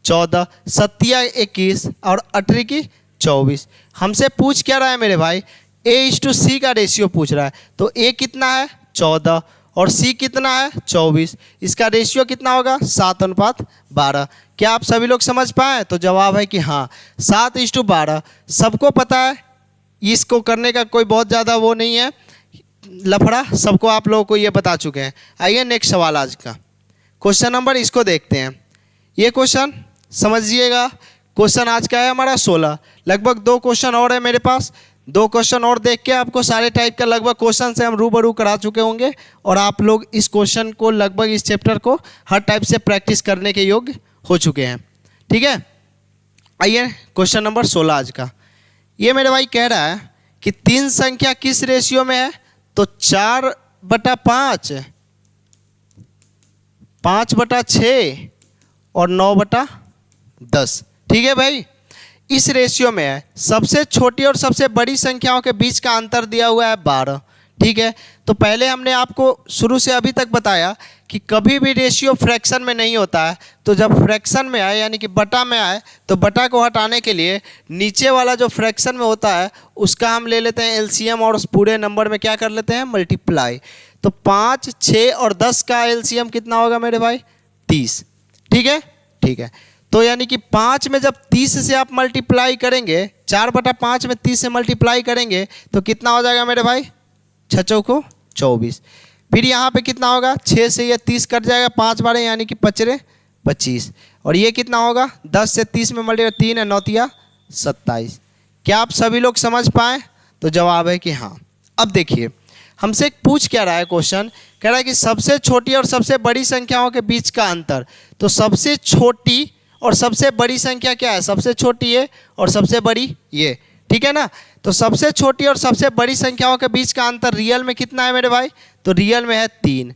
14, 7 21 और 18 की 24। हमसे पूछ क्या रहा है मेरे भाई? A/C का रेशियो पूछ रहा है। तो A कितना है? 14 और C कितना है? 24। इसका रेशियो कितना होगा? 7:12। क्या आप सभी लोग समझ पाए? तो जवाब है कि हाँ, 7:12। सबको पता है, इसको करने का कोई बहुत ज़्यादा वो नहीं है लफड़ा, सबको आप लोगों को ये बता चुके हैं। आइए नेक्स्ट सवाल आज का क्वेश्चन नंबर इसको देखते हैं। ये क्वेश्चन समझिएगा। क्वेश्चन आज का है हमारा 16। लगभग 2 क्वेश्चन और है मेरे पास। 2 क्वेश्चन और देख के आपको सारे टाइप का लगभग क्वेश्चन से हम रूबरू करा चुके होंगे और आप लोग इस क्वेश्चन को लगभग इस चैप्टर को हर टाइप से प्रैक्टिस करने के योग्य हो चुके हैं। ठीक है, आइए क्वेश्चन नंबर 16 आज का। ये मेरे भाई कह रहा है कि 3 संख्या किस रेशियो में है? तो 4/5, 5/6 और 9/10। ठीक है भाई, इस रेशियो में है। सबसे छोटी और सबसे बड़ी संख्याओं के बीच का अंतर दिया हुआ है 12। ठीक है, तो पहले हमने आपको शुरू से अभी तक बताया कि कभी भी रेशियो फ्रैक्शन में नहीं होता है। तो जब फ्रैक्शन में आए यानी कि बटा में आए, तो बटा को हटाने के लिए नीचे वाला जो फ्रैक्शन में होता है उसका हम ले लेते हैं एलसीएम और उस पूरे नंबर में क्या कर लेते हैं? मल्टीप्लाई। तो 5, 6 और 10 का एलसीएम कितना होगा मेरे भाई? 30। ठीक है, ठीक है। तो यानी कि 5 में जब 30 से आप मल्टीप्लाई करेंगे, 4/5 में 30 से मल्टीप्लाई करेंगे तो कितना हो जाएगा मेरे भाई? 6 चौको 24। फिर यहाँ पे कितना होगा, 6 से ये 30 कट जाएगा, 5 बारे यानी कि 5 25। और ये कितना होगा, 10 से 30 में मल्टीप्लाई, 3 है 9 तिया 27। क्या आप सभी लोग समझ पाए? तो जवाब है कि हाँ। अब देखिए हमसे पूछ क्या रहा है क्वेश्चन, कह रहा है कि सबसे छोटी और सबसे बड़ी संख्याओं के बीच का अंतर। तो सबसे छोटी और सबसे बड़ी संख्या क्या है, सबसे छोटी ये और सबसे बड़ी ये, ठीक है ना। तो सबसे छोटी और सबसे बड़ी संख्याओं के बीच का अंतर रियल में कितना है मेरे भाई, तो रियल में है 3,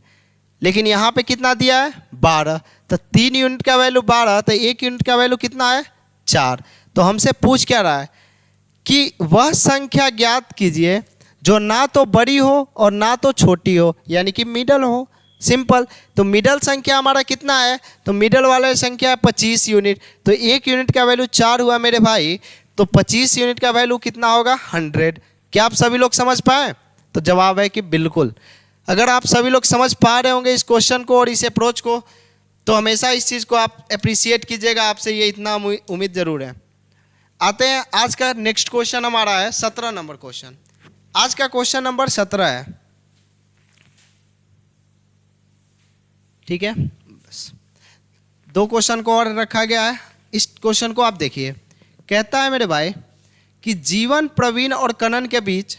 लेकिन यहाँ पे कितना दिया है 12। तो 3 यूनिट का वैल्यू 12, तो 1 यूनिट का वैल्यू कितना है 4। तो हमसे पूछ क्या रहा है कि वह संख्या ज्ञात कीजिए जो ना तो बड़ी हो और ना तो छोटी हो, यानी कि मिडल हो। सिंपल। तो मिडल संख्या हमारा कितना है, तो मिडल वाला संख्या है 25 यूनिट। तो 1 यूनिट का वैल्यू 4 हुआ मेरे भाई, तो 25 यूनिट का वैल्यू कितना होगा 100। क्या आप सभी लोग समझ पाए? तो जवाब है कि बिल्कुल। अगर आप सभी लोग समझ पा रहे होंगे इस क्वेश्चन को और इस अप्रोच को, तो हमेशा इस चीज़ को आप अप्रिशिएट कीजिएगा, आपसे ये इतना उम्मीद ज़रूर है। आते हैं आज का नेक्स्ट क्वेश्चन हमारा है 17 नंबर क्वेश्चन। आज का क्वेश्चन नंबर 17 है, ठीक है। बस 2 क्वेश्चन को और रखा गया है। इस क्वेश्चन को आप देखिए, कहता है मेरे भाई कि जीवन, प्रवीण और कनन के बीच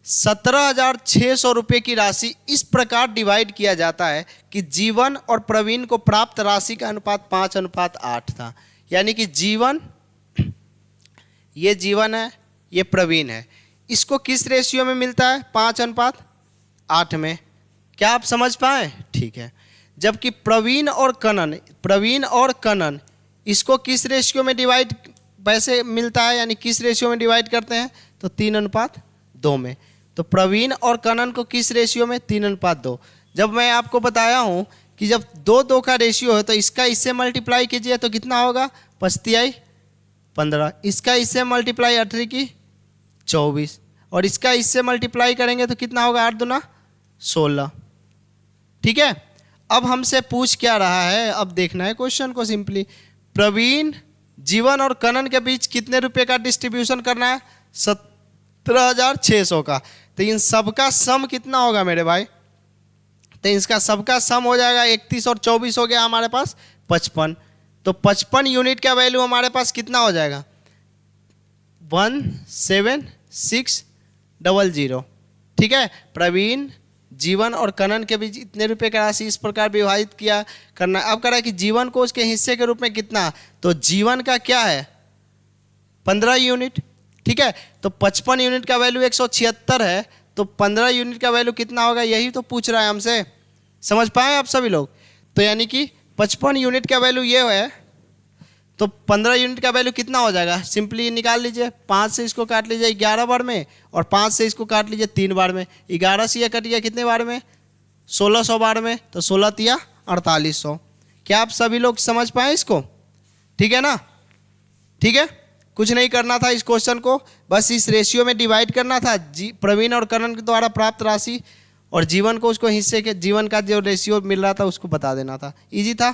17,600 रुपये की राशि इस प्रकार डिवाइड किया जाता है कि जीवन और प्रवीण को प्राप्त राशि का अनुपात 5:8 था। यानी कि जीवन, ये जीवन है, ये प्रवीण है, इसको किस रेशियो में मिलता है, 5:8 में। क्या आप समझ पाए? ठीक है। जबकि प्रवीण और कनन इसको किस रेशियो में डिवाइड वैसे मिलता है, यानी किस रेशियो में डिवाइड करते हैं, तो 3:2 में। तो प्रवीण और कनन को किस रेशियो में, 3:2। जब मैं आपको बताया हूँ कि जब 2:2 का रेशियो है तो इसका इससे मल्टीप्लाई कीजिए तो कितना होगा, 5×3=15, इसका इससे मल्टीप्लाई 8×3=24, और इसका इससे मल्टीप्लाई करेंगे तो कितना होगा, 8×2=16। ठीक है। अब हमसे पूछ क्या रहा है, अब देखना है क्वेश्चन को सिंपली। प्रवीण, जीवन और कनन के बीच कितने रुपए का डिस्ट्रीब्यूशन करना है, 17,600 का। तो इन सबका सम कितना होगा मेरे भाई, तो इसका सबका सम हो जाएगा 31 और 24 हो गया हमारे पास 55। तो 55 यूनिट का वैल्यू हमारे पास कितना हो जाएगा, 17600। ठीक है। प्रवीण, जीवन और कनन के बीच इतने रुपए का राशि इस प्रकार विभाजित किया करना। अब कह रहा है कि जीवन को उसके हिस्से के रूप में कितना, तो जीवन का क्या है 15 यूनिट। ठीक है। तो 55 यूनिट का वैल्यू 176 है, तो 15 यूनिट का वैल्यू कितना होगा, यही तो पूछ रहा है हमसे। समझ पाए आप सभी लोग? तो यानी कि 55 यूनिट का वैल्यू ये है, तो 15 यूनिट का वैल्यू कितना हो जाएगा, सिंपली निकाल लीजिए। 5 से इसको काट लीजिए 11 बार में, और 5 से इसको काट लीजिए 3 बार में। 11 से यह कट गया कितने बार में, 1600 बार में, तो 16×3=4800। क्या आप सभी लोग समझ पाए इसको? ठीक है ना। ठीक है। कुछ नहीं करना था इस क्वेश्चन को, बस इस रेशियो में डिवाइड करना था। प्रवीण और कनन के द्वारा प्राप्त राशि और जीवन को उसको हिस्से के, जीवन का जो रेशियो मिल रहा था उसको बता देना था। इजी था,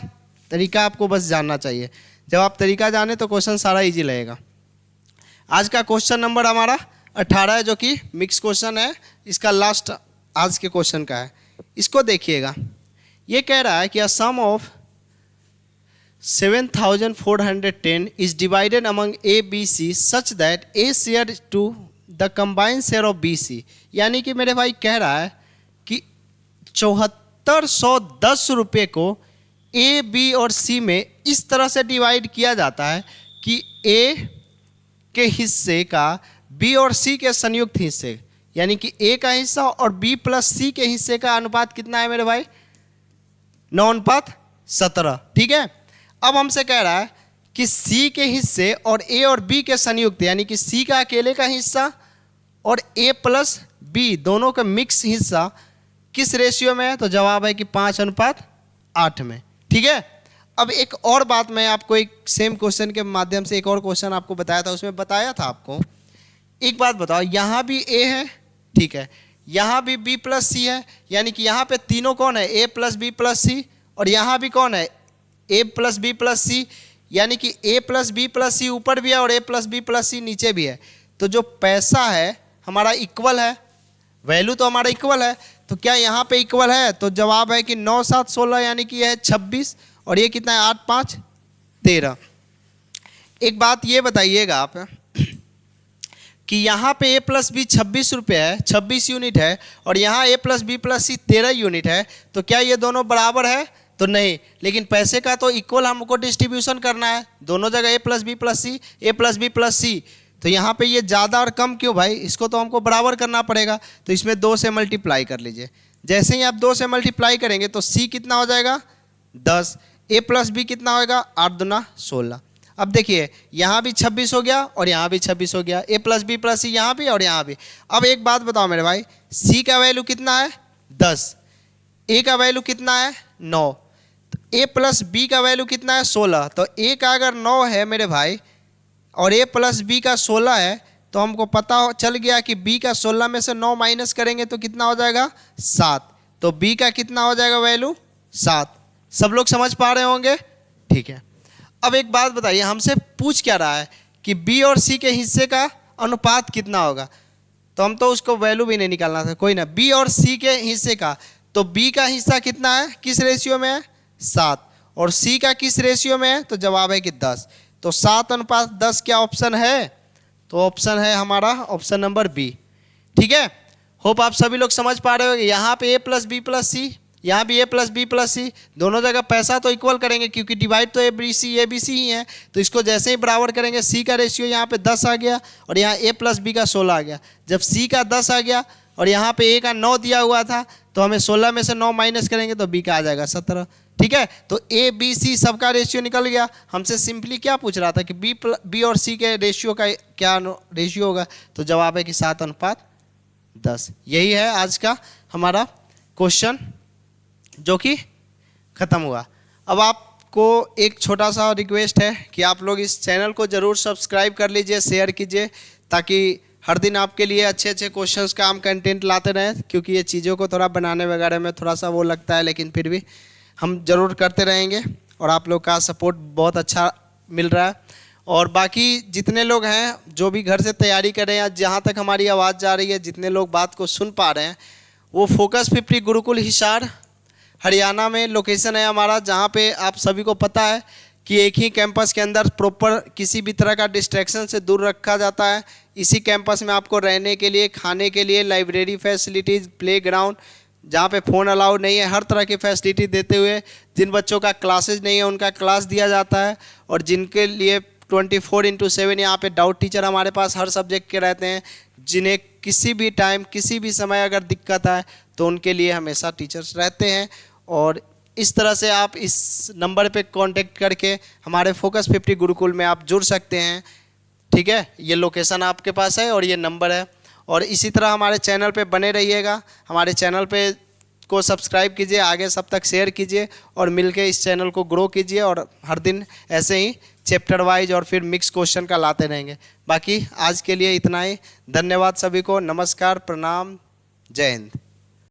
तरीका आपको बस जानना चाहिए। जब आप तरीका जाने तो क्वेश्चन सारा इजी लगेगा। आज का क्वेश्चन नंबर हमारा 18 है, जो कि मिक्स क्वेश्चन है, इसका लास्ट आज के क्वेश्चन का है। इसको देखिएगा, ये कह रहा है कि a sum of 7,410 is divided among A B C such that A share to the combined share of B C. यानी कि मेरे भाई कह रहा है कि 7410 रुपये को ए, बी और सी में इस तरह से डिवाइड किया जाता है कि ए के हिस्से का बी और सी के संयुक्त हिस्से, यानी कि ए का हिस्सा और बी प्लस सी के हिस्से का अनुपात कितना है मेरे भाई, 9:17। ठीक है। अब हमसे कह रहा है कि सी के हिस्से और ए और बी के संयुक्त, यानी कि सी का अकेले का हिस्सा और ए प्लस बी दोनों का मिक्स हिस्सा किस रेशियो में है, तो जवाब है कि 5:8 में। ठीक है। अब एक और बात मैं आपको एक सेम क्वेश्चन के माध्यम से एक और क्वेश्चन आपको बताया था, उसमें बताया था आपको, एक बात बताओ, यहाँ भी ए है, ठीक है, यहाँ भी बी प्लस सी है, यानी कि यहाँ पे तीनों कौन है, ए प्लस बी प्लस सी, और यहाँ भी कौन है, ए प्लस बी प्लस सी, यानी कि ए प्लस बी प्लस सी ऊपर भी है और ए प्लस बी प्लस सी नीचे भी है। तो जो पैसा है हमारा इक्वल है, वैल्यू तो हमारा इक्वल है, तो क्या यहाँ पे इक्वल है? तो जवाब है कि 9 7 16 यानी कि यह है 26 और ये कितना है 8 5 13। एक बात ये बताइएगा आप कि यहाँ पे a प्लस बी 26 रुपये है, 26 यूनिट है, और यहाँ a plus B plus c 13 unit है, तो क्या ये दोनों बराबर है? तो नहीं, लेकिन पैसे का तो इक्वल हमको डिस्ट्रीब्यूशन करना है, दोनों जगह a plus B plus C, a plus B plus C, तो यहाँ पे ये ज़्यादा और कम क्यों भाई? इसको तो हमको बराबर करना पड़ेगा, तो इसमें 2 से मल्टीप्लाई कर लीजिए। जैसे ही आप 2 से मल्टीप्लाई करेंगे तो c कितना हो जाएगा 10, a प्लस बी कितना होगा 8 दूना 16। अब देखिए यहाँ भी 26 हो गया और यहाँ भी 26 हो गया, a प्लस बी प्लस सी यहाँ भी और यहाँ भी। अब एक बात बताओ मेरे भाई, c का वैल्यू कितना है 10, a का वैल्यू कितना है 9, तो a प्लस बी का वैल्यू कितना है 16, तो a का अगर 9 है मेरे भाई और a प्लस बी का 16 है, तो हमको पता चल गया कि b का 16 में से 9 माइनस करेंगे तो कितना हो जाएगा 7, तो b का कितना हो जाएगा वैल्यू 7। सब लोग समझ पा रहे होंगे? ठीक है। अब एक बात बताइए, हमसे पूछ क्या रहा है कि b और c के हिस्से का अनुपात कितना होगा, तो हम तो उसको वैल्यू भी नहीं निकालना था, कोई ना, b और c के हिस्से का, तो b का हिस्सा कितना है, किस रेशियो में है 7, और c का किस रेशियो में है, तो जवाब है कि 10, तो 7:10 क्या ऑप्शन है? तो ऑप्शन है हमारा ऑप्शन नंबर बी। ठीक है, होप आप सभी लोग समझ पा रहे हो। यहाँ पे a प्लस बी प्लस सी, यहाँ भी a प्लस बी प्लस सी, दोनों जगह पैसा तो इक्वल करेंगे क्योंकि डिवाइड तो ए बी सी ही है, तो इसको जैसे ही बराबर करेंगे c का रेशियो यहाँ पे 10 आ गया और यहाँ a प्लस बी का 16 आ गया। जब c का 10 आ गया और यहाँ पे a का 9 दिया हुआ था, तो हमें 16 में से 9 माइनस करेंगे तो b का आ जाएगा 17। ठीक है, तो a b c सबका रेशियो निकल गया। हमसे सिंपली क्या पूछ रहा था कि b और c के रेशियो का क्या रेशियो होगा, तो जवाब है कि 7:10। यही है आज का हमारा क्वेश्चन जो कि ख़त्म हुआ। अब आपको एक छोटा सा रिक्वेस्ट है कि आप लोग इस चैनल को ज़रूर सब्सक्राइब कर लीजिए, शेयर कीजिए, ताकि हर दिन आपके लिए अच्छे अच्छे क्वेश्चंस का हम कंटेंट लाते रहें, क्योंकि ये चीज़ों को थोड़ा बनाने वगैरह में थोड़ा सा वो लगता है, लेकिन फिर भी हम ज़रूर करते रहेंगे और आप लोग का सपोर्ट बहुत अच्छा मिल रहा है। और बाकी जितने लोग हैं जो भी घर से तैयारी कर रहे हैं, जहाँ तक हमारी आवाज़ जा रही है, जितने लोग बात को सुन पा रहे हैं, वो फोकस 50 गुरुकुल हिसार हरियाणा में लोकेशन है हमारा, जहाँ पे आप सभी को पता है कि एक ही कैंपस के अंदर प्रॉपर किसी भी तरह का डिस्ट्रैक्शन से दूर रखा जाता है। इसी कैंपस में आपको रहने के लिए, खाने के लिए, लाइब्रेरी फैसिलिटीज़, प्लेग्राउंड, जहाँ पे फ़ोन अलाउड नहीं है, हर तरह की फैसिलिटी देते हुए जिन बच्चों का क्लासेज नहीं है उनका क्लास दिया जाता है, और जिनके लिए 24/7 यहाँ पे डाउट टीचर हमारे पास हर सब्जेक्ट के रहते हैं, जिन्हें किसी भी टाइम किसी भी समय अगर दिक्कत आए तो उनके लिए हमेशा टीचर्स रहते हैं। और इस तरह से आप इस नंबर पे कांटेक्ट करके हमारे फोकस 50 गुरुकुल में आप जुड़ सकते हैं। ठीक है, ये लोकेशन आपके पास है और ये नंबर है। और इसी तरह हमारे चैनल पे बने रहिएगा, हमारे चैनल पे को सब्सक्राइब कीजिए, आगे सब तक शेयर कीजिए और मिलके इस चैनल को ग्रो कीजिए, और हर दिन ऐसे ही चैप्टर वाइज और फिर मिक्स क्वेश्चन का लाते रहेंगे। बाकी आज के लिए इतना ही, धन्यवाद सभी को, नमस्कार, प्रणाम, जय हिंद।